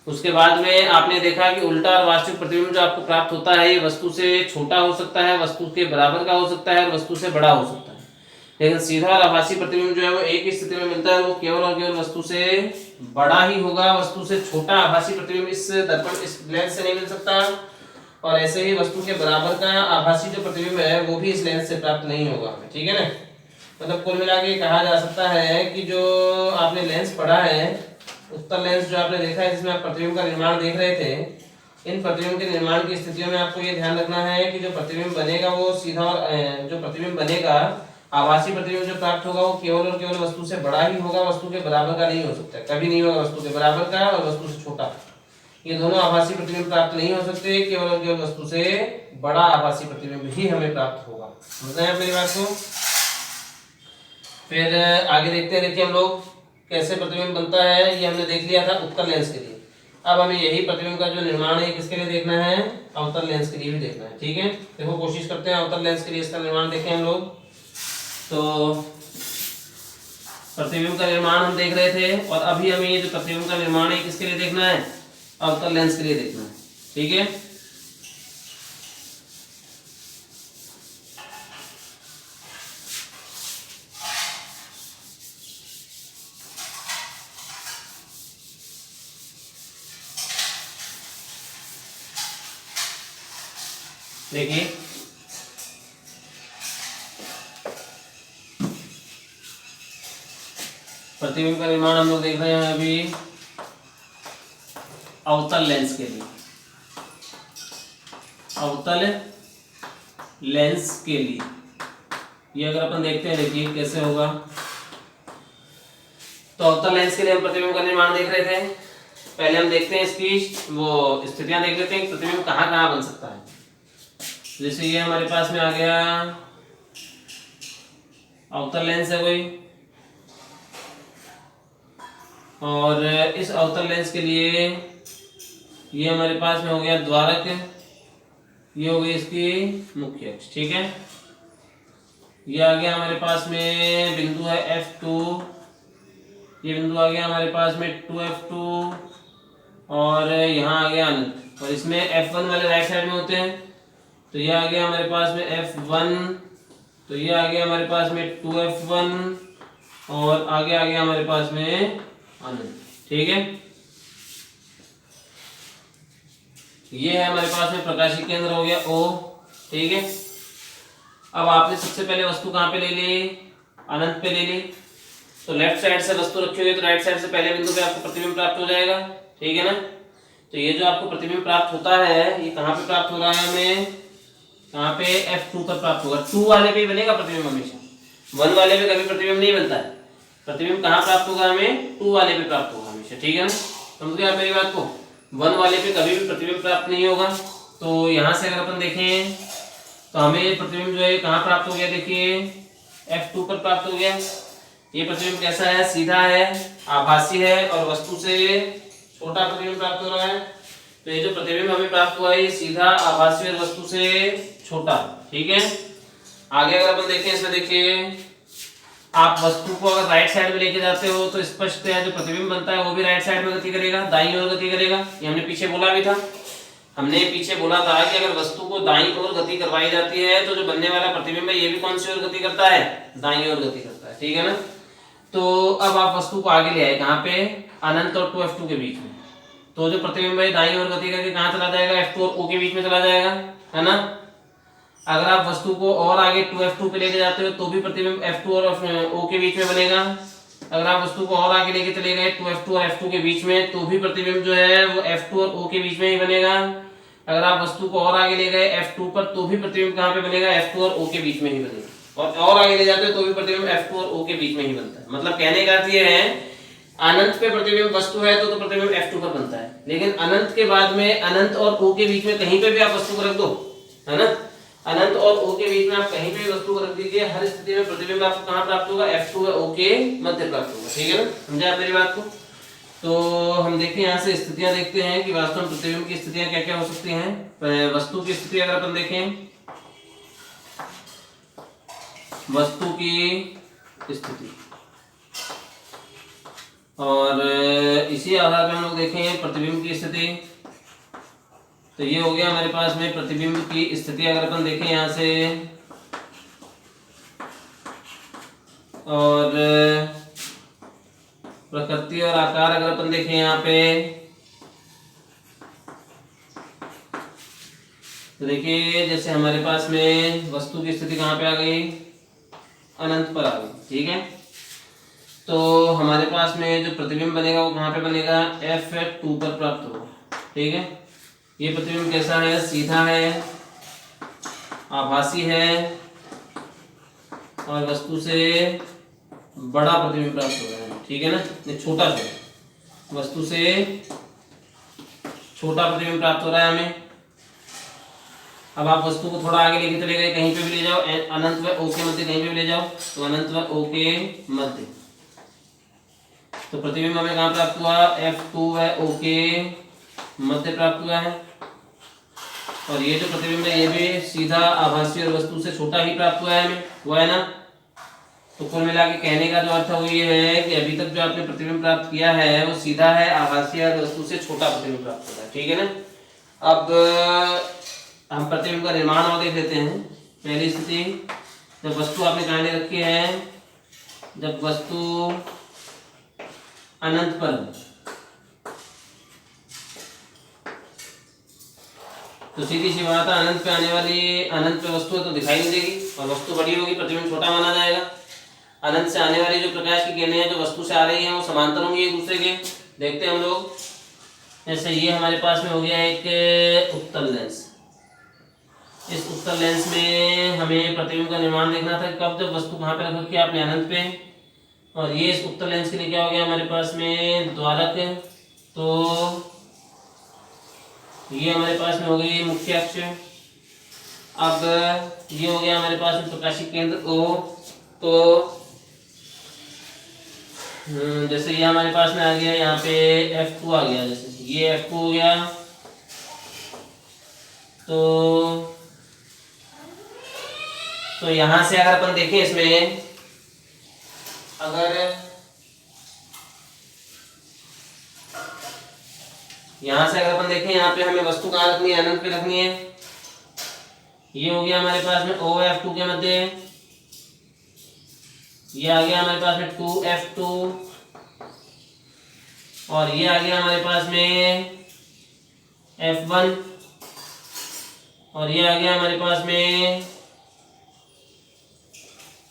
उसके बाद में आपने देखा कि उल्टा और वास्तविक प्रतिबिंब जो आपको प्राप्त होता है ये वस्तु से छोटा हो सकता है, वस्तु के बराबर का हो सकता है और वस्तु से बड़ा हो सकता है। लेकिन सीधा और आभासी प्रतिबिंब जो है वो एक ही स्थिति में मिलता है, वो केवल और केवल वस्तु से बड़ा ही होगा, वस्तु से छोटा आभासी प्रतिबिंब इस दर्पण, इस लेंस से नहीं मिल सकता। और ऐसे ही वस्तु के बराबर का आभासी जो प्रतिबिंब है वो भी इस लेंस से प्राप्त नहीं होगा। ठीक है ना, मतलब कुल मिला के कहा जा सकता है कि जो आपने लेंस पढ़ा है, उत्तर लेंस जो आपने देखा है जिसमें आप प्रतिबिंब का निर्माण देख रहे थे, इन प्रतिबिंब के निर्माण की स्थितियों में आपको ये ध्यान रखना है कि जो प्रतिबिंब बनेगा वो सीधा, और जो प्रतिबिंब बनेगा आभासी प्रतिबिंब जो प्राप्त होगा वो केवल और केवल वस्तु से बड़ा ही होगा, वस्तु के बराबर का नहीं हो सकता, कभी नहीं होगा वस्तु के बराबर का और वस्तु से छोटा। ये दोनों आभासी प्रतिबिंब प्राप्त नहीं हो सकते, केवल और केवल वस्तु से बड़ा आभासी प्रतिबिंब ही हमें प्राप्त होगा। समझ रहे हैं मेरी बात को? फिर आगे देखते हैं। देखिए हम लोग कैसे प्रतिबिंब बनता है ये हमने देख लिया था उत्तर लेंस के लिए। अब हमें यही प्रतिबिंब का जो निर्माण है किसके लिए देखना है, अवतल लेंस के लिए भी देखना है। ठीक है, देखो कोशिश करते हैं अवतल लेंस के लिए इसका निर्माण देखें हम लोग। तो प्रतिबिंब का निर्माण हम देख रहे थे, और अभी हमें ये जो प्रतिबिंब का निर्माण है किसके लिए देखना है, अवतल लेंस के लिए देखना है। ठीक है, देखिए प्रतिबिंब का निर्माण हम लोग देख रहे हैं अभी अवतल लेंस के लिए। अवतल लेंस के लिए ये अगर अपन देखते हैं, देखिए कैसे होगा। तो अवतल लेंस के लिए हम प्रतिबिंब का निर्माण देख रहे थे। पहले हम देखते हैं इसकी वो स्थितियां देख लेते हैं, प्रतिबिंब कहाँ कहाँ बन सकता है। जैसे ये हमारे पास में आ गया अवतल लेंस है कोई, और इस अवतल लेंस के लिए ये हमारे पास में हो गया द्वारक, ये हो गई इसकी मुख्य अक्ष। ठीक है, ये आ गया हमारे पास में बिंदु है F2, ये बिंदु आ गया हमारे पास में 2F2, और यहाँ आ गया अनंत, और इसमें F1 वाले राइट साइड में होते हैं। तो ये आ गया हमारे पास में F1, तो ये आ गया हमारे पास में 2F1, और आगे आ गया हमारे पास में अनंत। ठीक है, ये है हमारे पास में प्रकाशीय केंद्र हो गया O। ठीक है, अब आपने सबसे पहले वस्तु कहाँ पे ले ली, अनंत पे ले ली। तो लेफ्ट साइड से वस्तु रखी हुई है, तो राइट साइड से पहले बिंदु पे आपको प्रतिबिंब प्राप्त हो जाएगा। ठीक है ना, तो ये जो आपको प्रतिबिंब प्राप्त होता है ये कहाँ पे प्राप्त हो रहा है, हमें कहाँ पे, F2 पर प्राप्त होगा। 2 वाले पे ही बनेगा प्रतिबिंब हमेशा, 1 वाले पे कभी प्रतिबिंब नहीं बनता है। प्रतिबिंब कहाँ प्राप्त होगा, हमें 2 वाले पे प्राप्त होगा हमेशा। ठीक है ना, समझ गए आप मेरी बात को? 1 वाले पे कभी भी प्रतिबिंब प्राप्त नहीं होगा। तो यहाँ से अगर अपन देखें तो हमें प्रतिबिंब जो है कहाँ प्राप्त हो गया, देखिए F2 पर प्राप्त हो गया। ये प्रतिबिंब कैसा है? सीधा है, आभासी है और वस्तु से छोटा प्रतिबिंब प्राप्त हो रहा है। तो ये जो प्रतिबिंब हमें प्राप्त हुआ है ये सीधा, आभासी और वस्तु से छोटा। ठीक है, आगे अगर अपन देखें इसमें, देखिए आप वस्तु को अगर राइट साइड में लेके जाते हो तो स्पष्ट है जो प्रतिबिंब बनता है वो भी राइट साइड में गति करेगा, दाईं ओर गति करेगा। ये हमने पीछे बोला भी था, हमने पीछे बोला था कि अगर वस्तु को दाईं ओर गति करवाई जाती है तो जो बनने वाला प्रतिबिंब है ये भी कौन सी ओर गति करता है? दाईं ओर गति करता है। ठीक है ना। तो अब आप वस्तु को आगे ले आए, कहाँ पे? अनंत और 2f2 के बीच में। तो जो प्रतिबिंब है दाईं ओर गति करके कहाँ चला जाएगा? f2 और o के बीच में चला जाएगा, है ना। अगर आप वस्तु को और आगे 2f2 पे लेके जाते हो तो भी प्रतिबिंब f2 और o के बीच में बनेगा। अगर आप वस्तु को और आगे लेके चले गए 2f2 और f2 के बीच में तो भी प्रतिबिंब जो है वो f2 और o के बीच में ही बनेगा। अगर आप वस्तु को और आगे ले गए f2 पर तो भी प्रतिबिंब कहाँ पे बनेगा? f2 और o के बीच में ही बनेगा। और आगे ले जाते हो तो भी प्रतिबिंब f2 और o के बीच में ही बनता है। मतलब कहने का अर्थ ये है, अनंत पे प्रतिबिंब वस्तु है तो प्रतिबिंब f2 पर बनता है, लेकिन अनंत के बाद में अनंत और o के बीच में कहीं पे भी आप वस्तु को रख दो, है ना। अनंत और o के बीच में आप कहीं पे भी वस्तु को रख दीजिए, हर स्थिति में प्रतिबिंब आपको कहाँ प्राप्त होगा? f2 और o के मध्य प्राप्त होगा। ठीक है ना, समझे आप मेरी बात को। तो हम देखते हैं यहाँ से स्थितियां देखते हैं कि वास्तव में प्रतिबिंब की स्थितियां क्या क्या हो सकती हैं। वस्तु की स्थिति अगर अपन देखें, वस्तु की स्थिति, और इसी आधार पर हम लोग देखें प्रतिबिंब की स्थिति। तो ये हो गया हमारे पास में प्रतिबिंब की स्थिति। अगर अपन देखें यहाँ से, और प्रकृति और आकार अगर अपन देखें यहाँ पे, तो देखिए जैसे हमारे पास में वस्तु की स्थिति कहाँ पे आ गई? अनंत पर आ गई। ठीक है, तो हमारे पास में जो प्रतिबिंब बनेगा वो कहाँ पे बनेगा? f2 पर प्राप्त होगा। ठीक है, ये प्रतिबिंब कैसा है? सीधा है, आभासी है और वस्तु से बड़ा प्रतिबिंब प्राप्त हो रहा है। ठीक है ना, ये छोटा सा, वस्तु से छोटा प्रतिबिंब प्राप्त हो रहा है हमें। अब आप वस्तु को थोड़ा आगे लेके चले गए, कहीं पे भी ले जाओ, अनंत व o के मध्य कहीं पे भी ले जाओ, तो अनंत व o के मध्य, तो प्रतिबिंब हमें कहाँ प्राप्त हुआ? f2 व o के मध्य प्राप्त हुआ है। और ये जो प्रतिबिंब है ये भी सीधा, आभासी और वस्तु से छोटा ही प्राप्त हुआ है हमें, हुआ है ना। तो कुल मिला के कहने का जो अर्थ है वो ये है कि अभी तक जो आपने प्रतिबिंब प्राप्त किया है वो सीधा है, आभासी और वस्तु से छोटा प्रतिबिंब प्राप्त होता है। ठीक है ना। अब हम प्रतिबिंब का निर्माण और देख लेते हैं। पहली स्थिति, जब वस्तु आपने कहाँ ले रखी है? जब वस्तु अनंत पर, तो सीधी सी बात है, अनंत पे आने वाली, अनंत पे वस्तु है तो दिखाई नहीं देगी, और वस्तु बड़ी होगी प्रतिबिंब छोटा माना जाएगा। अनंत से आने वाली जो प्रकाश की किरणें हैं जो वस्तु से आ रही हैं वो समांतर होंगी एक दूसरे के। देखते हैं हम लोग, जैसे ये हमारे पास में हो गया एक उत्तल लेंस। इस उत्तल लेंस में हमें प्रतिबिंब का निर्माण देखना था, कब? जब वस्तु कहाँ पे रख रखी है आपने? अनंत पे। और ये इस उत्तल लेंस के लिए क्या हो गया हमारे पास में? द्वारक। तो ये हमारे पास में हो गई मुख्य अक्ष। अब ये हो गया हमारे पास में प्रकाशिक केंद्र O। तो जैसे ये हमारे पास में आ गया, यहाँ पे f2 आ गया, जैसे ये f2 हो गया। तो यहां से अगर अपन देखें इसमें, अगर यहां से अगर अपन देखें, यहाँ पे हमें वस्तु कहाँ रखनी है? अनंत पे रखनी है। ये हो गया हमारे पास में OF2 के मध्य, ये आ गया हमारे पास में 2F2, और ये आ गया हमारे पास में F1, और ये आ गया हमारे पास में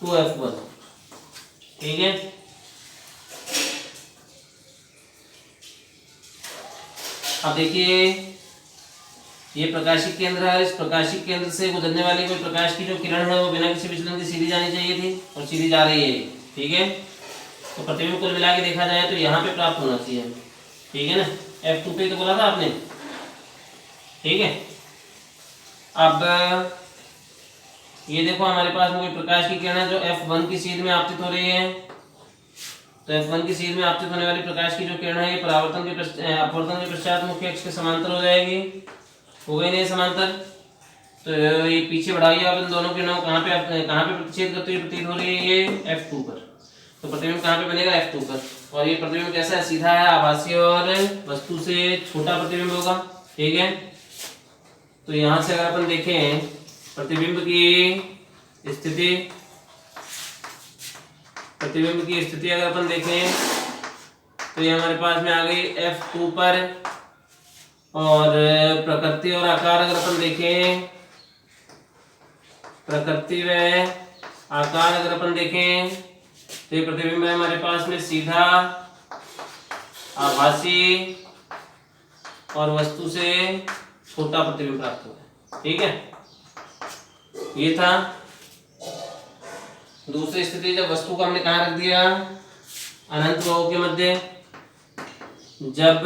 2F1। ठीक है, अब देखिए ये प्रकाशिक केंद्र है। इस प्रकाशिक केंद्र से गुजरने वाली कोई प्रकाश की जो किरण है वो बिना किसी विचलन के सीधी जानी चाहिए थी, और सीधी जा रही है। ठीक है, तो प्रतिबिंब कुल मिला के देखा जाए तो यहाँ पे प्राप्त होना चाहिए। ठीक है ना, F2 पे तो बोला था आपने। ठीक है, अब ये देखो हमारे पास में कोई प्रकाश की किरण है जो F1 की सीध में आपतित हो रही है, तो F1 की सीध में आपतित होने वाली प्रकाश की जो किरण है ये अपवर्तन के पश्चात मुख्य अक्ष के समांतर हो जाएगी, हो गई नहीं समांतर। तो ये पीछे बढ़ाइए आप इन दोनों किरणों, कहाँ पे प्रतिच्छेद करती हुई प्रतीत हो रही है, ये F2 पर। तो प्रतिबिंब कहाँ पे बनेगा, F2 पर। और ये प्रतिबिंब कैसा है, सीधा है, आभासी और वस्तु से छोटा प्रतिबिंब होगा, ठीक है। तो यहां से अगर अपन देखें प्रतिबिंब की स्थिति अगर अपन देखें तो ये हमारे पास में आ गई F2 पर। और प्रकृति और आकार अगर अपन देखें, प्रकृति व आकार अगर अपन देखें तो ये प्रतिबिंब है हमारे पास में सीधा, आभासी और वस्तु से छोटा प्रतिबिंब प्राप्त हुआ है, ठीक है। ये था दूसरी स्थिति, जब वस्तु को हमने कहाँ रख दिया, अनंत व O के मध्य। जब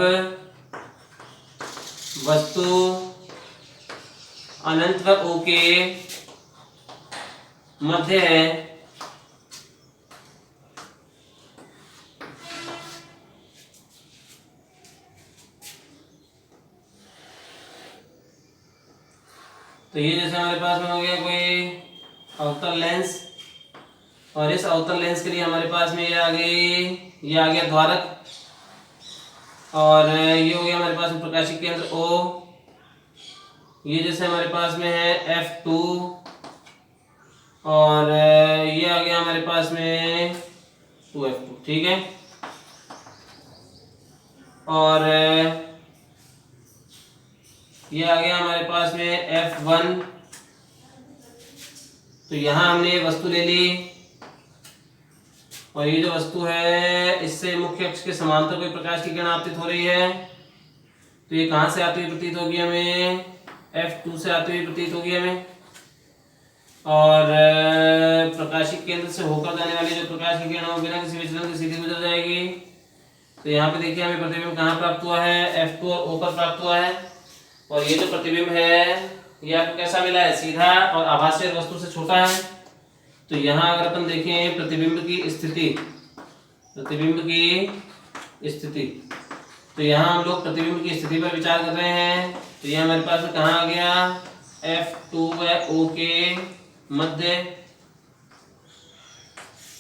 वस्तु अनंत व O के मध्य है तो ये जैसे हमारे पास में हो गया कोई अवतल लेंस, और इस अवतल लेंस के लिए हमारे पास में ये आ गया द्वारक, और ये हो गया हमारे पास में प्रकाशिक केंद्र O। ये जैसे हमारे पास में है F2, और ये आ गया हमारे पास में 2F2, ठीक है। और ये आ गया हमारे पास में F1। तो यहां हमने ये वस्तु ले ली, और ये जो वस्तु है इससे मुख्य अक्ष के समांतर कोई प्रकाश की किरण आपतित हो रही है। तो ये कहां से आती हुई प्रतीत होगी हमें, F2 से आती हुई प्रतीत होगी हमें। और प्रकाशिक केंद्र से होकर जाने वाली जो प्रकाश की किरण है वो बिना किसी विचलन के सीधे गुजर जाएगी। तो यहाँ पे देखिए हमें प्रतिबिंब कहाँ प्राप्त हुआ है, F2 और O पर प्राप्त हुआ है। और ये जो प्रतिबिंब है ये आपको कैसा मिला है, सीधा और आभासी वस्तु से छोटा है। तो यहाँ अगर अपन देखें प्रतिबिंब की स्थिति, तो यहाँ हम लोग प्रतिबिंब की स्थिति पर विचार कर रहे हैं। तो ये हमारे पास में कहाँ आ गया, F2 व O के मध्य।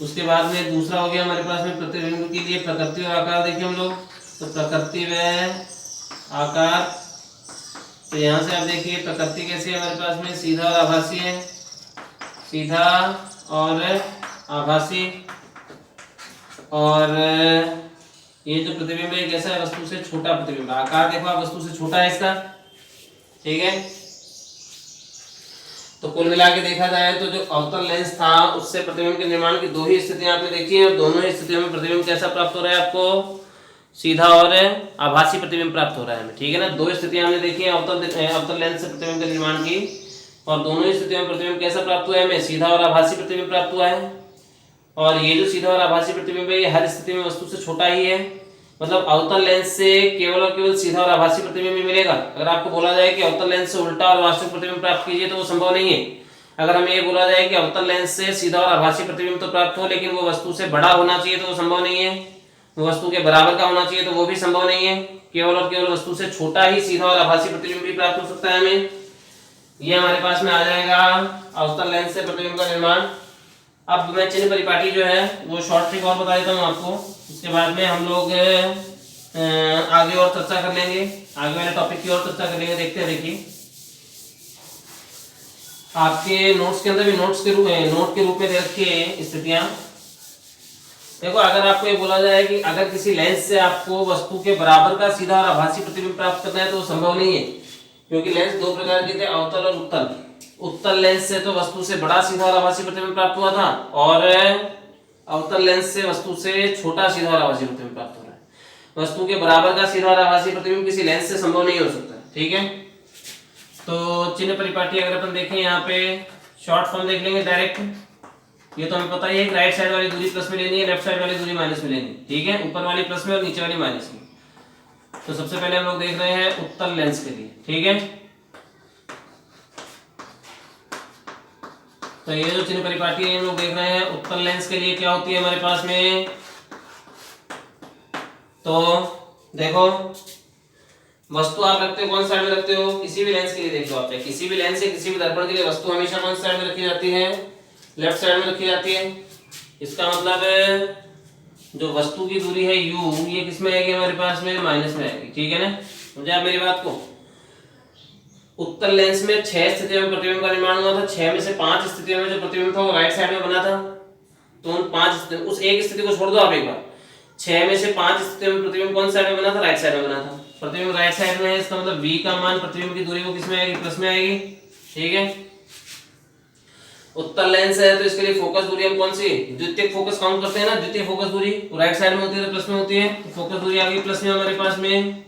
उसके बाद में दूसरा हो गया हमारे पास में प्रतिबिंब के लिए प्रकृति और आकार। देखिए हम लोग, तो प्रकृति व आकार, तो यहाँ से आप देखिए प्रकृति कैसी है हमारे पास में, सीधा और आभासी है, सीधा और आभासी। और ये जो प्रतिबिंब है कैसा है, वस्तु से छोटा प्रतिबिंब। आकार देखो आप, वस्तु से छोटा है इसका, ठीक है। तो कुल मिला के देखा जाए तो जो अवतल लेंस था उससे प्रतिबिंब के निर्माण की दो ही स्थितियां आपने देखी है, और दोनों ही स्थितियों में प्रतिबिंब कैसा प्राप्त हो रहा है आपको, सीधा और आभासी प्रतिबिंब प्राप्त हो रहा है हमें, ठीक है ना। दो स्थितियां हमने देखी है अवतल लेंस से प्रतिबिंब के निर्माण की, और दोनों ही स्थितियों में प्रतिबिंब कैसा प्राप्त हुआ है हमें, सीधा और आभासी प्रतिबिंब प्राप्त हुआ है। और ये जो सीधा और आभासी प्रतिबिंब है ये हर स्थिति में वस्तु से छोटा ही है। मतलब अवतल लेंस से केवल और केवल सीधा और आभासी प्रतिबिंब ही मिलेगा। अगर आपको बोला जाए कि अवतल लेंस से उल्टा और वास्तविक प्रतिबिंब प्राप्त कीजिए तो वो संभव नहीं है। अगर हमें ये बोला जाए कि अवतल लेंस से सीधा और आभासी प्रतिबिंब तो प्राप्त हो, लेकिन वो वस्तु से बड़ा होना चाहिए तो वो संभव नहीं है। वो वस्तु के बराबर का होना चाहिए तो वो भी संभव नहीं है। केवल और केवल वस्तु से छोटा ही सीधा और आभासी प्रतिबिंब भी प्राप्त हो सकता है हमें। ये हमारे पास में आ जाएगा अवतल लेंस से प्रतिबिंब का निर्माण। अब मैं चिन्ह परिपाटी जो है वो शॉर्ट ट्रिक और बता देता हूँ आपको, उसके बाद में हम लोग आगे और चर्चा कर लेंगे, आगे वाले टॉपिक की और चर्चा कर लेंगे। देखते हैं, देखिए आपके नोट्स के अंदर भी नोट के रूप में दे रखी है स्थितियां। देखो अगर आपको ये बोला जाए कि अगर किसी लेंस से आपको वस्तु के बराबर का सीधा और आभासी प्रतिबिंब प्राप्त करना है तो संभव नहीं है, क्योंकि लेंस दो प्रकार के थे, अवतल और उत्तल। उत्तल लेंस से तो वस्तु से बड़ा सीधा और आभासी प्रतिबिंब प्राप्त हुआ था, और अवतल लेंस से वस्तु से छोटा सीधा और आभासी प्रतिबिंब प्राप्त हो रहा है। वस्तु के बराबर का सीधा और आभासी प्रतिबिंब किसी लेंस से संभव नहीं हो सकता, ठीक है। तो चिन्ह परिपाटी अगर अपन देखें यहाँ पे शॉर्ट फॉर्म देख लेंगे डायरेक्ट। ये तो हमें पता ही है, राइट साइड वाली दूरी प्लस में लेनी है, लेफ्ट साइड वाली दूरी माइनस में लेनी है, ठीक है। ऊपर वाली प्लस में और नीचे वाली माइनस में। तो सबसे पहले हम लोग देख रहे हैं उत्तल लेंस के लिए, ठीक है। तो ये जो चिन्ह परिपाटी है हम लोग देख रहे हैं उत्तल लेंस के लिए क्या होती है हमारे पास में, तो देखो वस्तु आप रखते हो कौन साइड में रखते हो, किसी भी लेंस के लिए देख लो आप, किसी भी लेंस से किसी भी दर्पण के लिए वस्तु हमेशा कौन साइड में रखी जाती है, लेफ्ट साइड में रखी जाती है। इसका मतलब जो वस्तु की दूरी है u, ये किस में आएगी हमारे पास में, माइनस में आएगी, ठीक है ना। समझे आप मेरी बात को। उत्तल लेंस में 6 स्थितियों में प्रतिबिंब का निर्माण हुआ था, 6 में से 5 स्थितियों में जो प्रतिबिंब था वो राइट साइड में बना था। तो उन 5 उस एक स्थिति को छोड़ दो आप एक बार, 6 में से 5 स्थितियों में प्रतिबिंब कौन साइड में बना था, राइट साइड में बना था। प्रतिबिंब राइट साइड में है, इसका मतलब v का मान प्रतिबिंब की दूरी वो किस में आएगी, प्लस में आएगी, ठीक है। उत्तल लेंस है तो इसके लिए फोकस दूरी हम कौन सी, द्वितीयक फोकस काउंट करते हैं ना, द्वितीय फोकस दूरी राइट साइड में होती है तो प्लस में होती है, तो फोकस दूरी आ गई प्लस में हमारे पास में।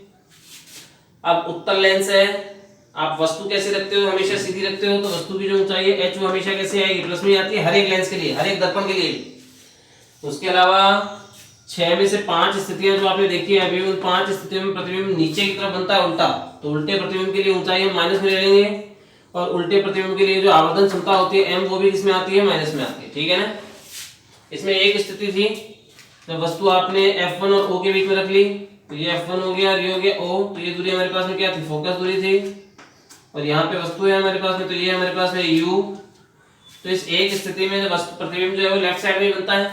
अब उत्तल लेंस है, आप वस्तु कैसे रखते हो, हमेशा सीधी रखते हो, तो वस्तु की जो ऊंचाई है h वो हमेशा कैसे आएगी, प्लस में आती है, हर एक लेंस के लिए, हर एक दर्पण के लिए। उसके अलावा 6 में से 5 स्थितियां जो आपने देखी है अभी, उन 5 स्थितियों में प्रतिबिंब नीचे की तरफ बनता है उल्टा, तो उल्टे प्रतिबिंब के लिए ऊंचाई हम माइनस में ले लेंगे, और उल्टे प्रतिबिंब के लिए जो आवर्धन क्षमता होती है m, वो भी किसमें आती है, माइनस में आती है, ठीक है ना। इसमें एक स्थिति थी जब वस्तु आपने F1 और O के बीच में रख ली, तो ये F1 हो गया और ये हो गया O, तो ये दूरी हमारे पास में क्या थी, फोकस दूरी थी। और यहाँ पे वस्तु है हमारे पास में, तो ये हमारे पास में U। तो इस एक स्थिति में वस्तु प्रतिबिंब जो है वो लेफ्ट साइड में बनता है।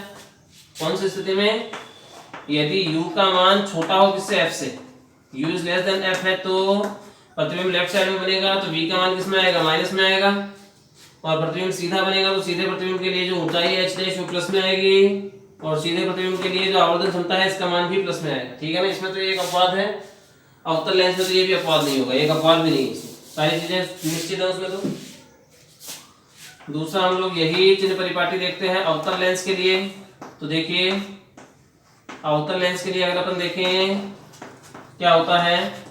कौन सी स्थिति में, यदि U का मान छोटा हो किससे, F से, U is less than F है तो प्रतिबिंब लेफ्ट साइड में बनेगा, तो v का मान किस में आएगा, माइनस में आएगा। और प्रतिबिंब सीधा बनेगा तो सीधे प्रतिबिंब के लिए जो ऊंचाई है h डैश वो प्लस में आएगी, और सीधे प्रतिबिंब के लिए जो आवर्धन क्षमता है इसका मान भी प्लस में आएगा, ठीक है ना। इसमें तो एक अपवाद है, अवतल लेंस में तो ये भी अपवाद नहीं होगा, एक अपवाद भी नहीं है, इसमें सारी चीजें निश्चित है उसमें। तो दूसरा हम लोग यही चिन्ह परिपाटी देखते हैं अवतल लेंस के लिए। तो देखिए अवतल लेंस के लिए अगर अपन देखें क्या होता है,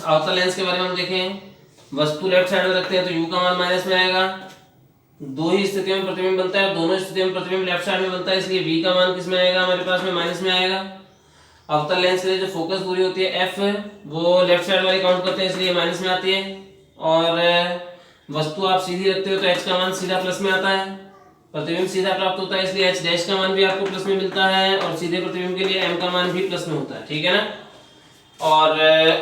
अवतल लेंस के बारे में हम देखें, वस्तु लेफ्ट साइड में रखते हैं तो u का मान माइनस में आएगा। दो ही स्थितियों में प्रतिबिंब बनता है, दोनों स्थितियों में प्रतिबिंब लेफ्ट साइड में बनता है, इसलिए v का मान किस में आएगा, हमारे पास में माइनस में आएगा। अवतल लेंस के लिए जो फोकस दूरी होती है f, वो लेफ्ट साइड वाली काउंट करते हैं इसलिए माइनस में आती है। और वस्तु आप सीधी रखते हो तो h का मान सीधा प्लस में आता है, प्रतिबिंब सीधा प्राप्त होता है इसलिए h डैश का मान भी आपको प्लस में मिलता है, और सीधे प्रतिबिंब के लिए m का मान भी प्लस में होता है, ठीक है ना। और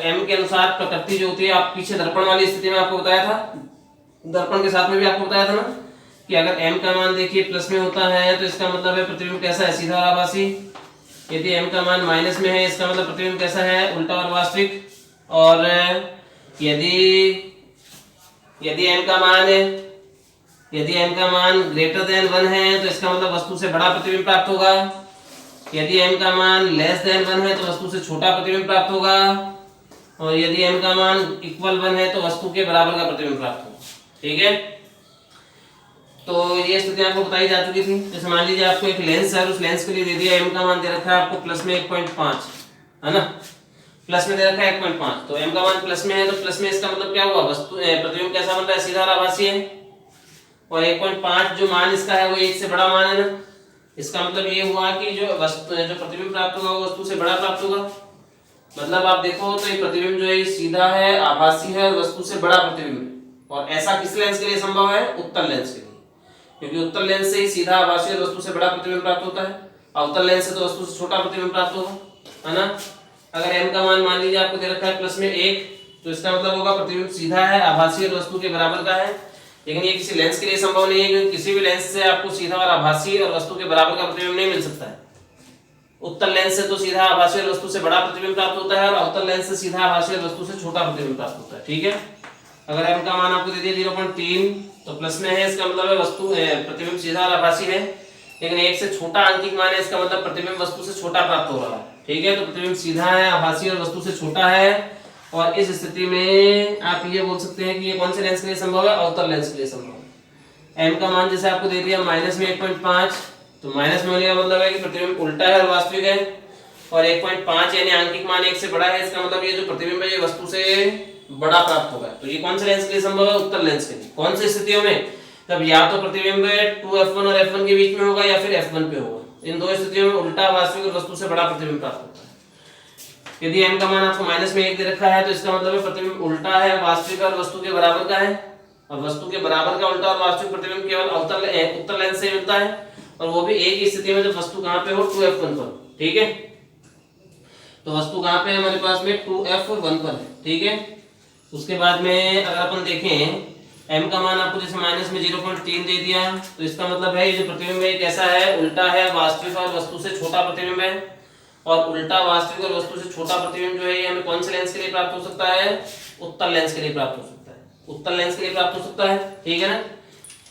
m के अनुसार प्रकृति जो होती है, आप पीछे दर्पण वाली स्थिति में आपको बताया था, दर्पण के साथ में भी आपको बताया था ना, कि अगर m का मान देखिए प्लस में होता है तो इसका मतलब है प्रतिबिंब कैसा है, सीधा और आभासी। यदि m का मान माइनस में है इसका मतलब प्रतिबिंब कैसा है, उल्टा और वास्तविक। और यदि m का मान ग्रेटर देन 1 है तो इसका मतलब वस्तु से बड़ा प्रतिबिंब प्राप्त होगा। यदि m का मान लेस देन 1 है तो वस्तु से छोटा प्रतिबिंब प्राप्त होगा, और यदि m का मान इक्वल 1 है तो वस्तु के बराबर का प्रतिबिंब प्राप्त होगा, ठीक है। तो ये स्थिति आपको बताई जा चुकी थी। जैसे मान लीजिए आपको एक लेंस है, उस लेंस के लिए दे दिया m का मान दे रखा है आपको प्लस में 1.5, है ना, प्लस में दे रखा है 1.5, तो m का मान प्लस में है तो प्लस में इसका मतलब क्या हुआ, वस्तु प्रतिबिंब कैसा बन रहा है, सीधा और आभासी है। और 1.5 जो मान इसका है वो 1 से बड़ा मान है ना, इसका मतलब ये हुआ कि जो प्रतिबिंब प्राप्त होगा वो वस्तु से बड़ा प्राप्त होगा। मतलब आप देखो तो ये प्रतिबिंब जो है सीधा है, आभासी है और वस्तु से बड़ा प्रतिबिंब है। और ऐसा किस लेंस के लिए संभव है, उत्तल लेंस के लिए, क्योंकि उत्तल लेंस से ही सीधा, आभासी और वस्तु से बड़ा प्रतिबिंब प्राप्त होता है। अवतल लेंस से तो वस्तु से छोटा प्रतिबिंब प्राप्त होगा, है ना। अगर m का मान मान लीजिए आपको दे रखा है प्लस में 1, तो इसका मतलब होगा प्रतिबिंब सीधा है, आभासी और वस्तु के बराबर का है। लेकिन ये किसी लेंस के लिए संभव नहीं है, क्योंकि किसी भी लेंस से आपको सीधा और आभासी और वस्तु के बराबर का प्रतिबिंब नहीं मिल सकता है। उत्तल लेंस से तो सीधा, आभासी और वस्तु से बड़ा प्रतिबिंब प्राप्त होता है, और अवतल लेंस से सीधा, आभासी और वस्तु से छोटा प्रतिबिंब प्राप्त होता है, ठीक है। अगर m का मान आपको दे दिया 0.3 तो प्लस में है, इसका मतलब है वस्तु प्रतिबिंब सीधा और आभासी है। लेकिन 1 से छोटा अंकिक मान है, इसका मतलब प्रतिबिंब वस्तु से छोटा प्राप्त हो रहा है, ठीक है। तो प्रतिबिंब सीधा है, आभासी और वस्तु से छोटा है, और इस स्थिति में आप ये बोल सकते हैं कि ये कौन से लेंस के लिए संभव है, अवतल लेंस के लिए संभव है। m का मान जैसे आपको दे दिया माइनस में 1.5, तो माइनस में होने का मतलब है कि प्रतिबिंब उल्टा है और वास्तविक है। और 1.5 यानी आंकिक मान 1 से बड़ा है, इसका मतलब ये जो प्रतिबिंब है ये वस्तु से बड़ा प्राप्त होगा। तो ये कौन से लेंस के लिए संभव है, उत्तल लेंस के लिए। कौन सी स्थितियों में, तब या तो प्रतिबिंब 2f1 और f1 के बीच में होगा, या फिर f1 पे होगा। इन दो स्थितियों में उल्टा, वास्तविक और वस्तु से बड़ा प्रतिबिंब प्राप्त होता है। यदि m का मान आपको माइनस में 1 दे रखा है तो इसका मतलब है प्रतिबिंब उल्टा है, वास्तविक और वस्तु के बराबर का है। और वस्तु के बराबर का उल्टा और वास्तविक प्रतिबिंब केवल उत्तल लेंस से मिलता है। और वो भी एक ही स्थिति में जब वस्तु कहाँ पे हो 2f1 पर। ठीक है, तो वस्तु कहाँ पे है हमारे पास में 2f1 पर है। ठीक है, उसके बाद में अगर अपन देखें m का मान आपको जैसे माइनस में 0.3 दे दिया, तो इसका मतलब है ये जो प्रतिबिंब है कैसा है, उल्टा है, वास्तविक और वस्तु से छोटा प्रतिबिंब है। और उल्टा वास्तविक और वस्तु से छोटा प्रतिबिंब जो है ये हमें कौन से लेंस के लिए प्राप्त हो सकता है, उत्तल लेंस के लिए प्राप्त हो सकता है, उत्तल लेंस के लिए प्राप्त हो सकता है। ठीक है ना,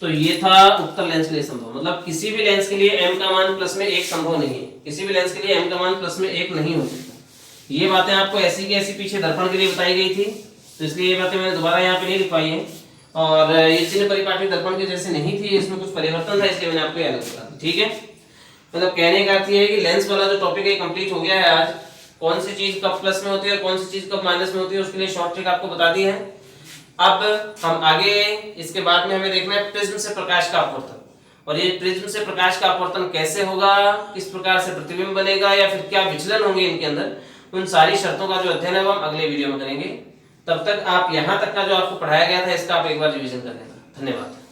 तो ये था उत्तल लेंस के लिए संभव, मतलब किसी भी लेंस के लिए m का मान प्लस में 1 संभव नहीं है, किसी भी लेंस के लिए m का मान प्लस में 1 नहीं हो सकता। ये बातें आपको ऐसी की ऐसी पीछे दर्पण के लिए बताई गई थी, तो इसलिए ये बातें मैंने दोबारा यहाँ पे नहीं लिखवाई है। और ये चिन्ह परिपाटी दर्पण के जैसे नहीं थी, इसमें कुछ परिवर्तन था, इसलिए मैंने आपको ये अलग बता दी। ठीक है, मतलब कहने का अर्थ ये है कि लेंस वाला जो टॉपिक है कंप्लीट हो गया है आज। कौन सी चीज कब प्लस में होती है और कौन सी चीज कब माइनस में होती है उसके लिए शॉर्ट ट्रिक आपको बता दी है। अब हम आगे इसके बाद में हमें देखना है प्रिज्म से प्रकाश का अपवर्तन, और ये प्रिज्म से प्रकाश का अपवर्तन कैसे होगा, किस प्रकार से प्रतिबिंब बनेगा या फिर क्या विचलन होंगे इनके अंदर, उन सारी शर्तों का जो अध्ययन है वो हम अगले वीडियो में करेंगे। तब तक आप यहाँ तक का जो आपको पढ़ाया गया था इसका आप एक बार रिवीजन कर लेना। धन्यवाद।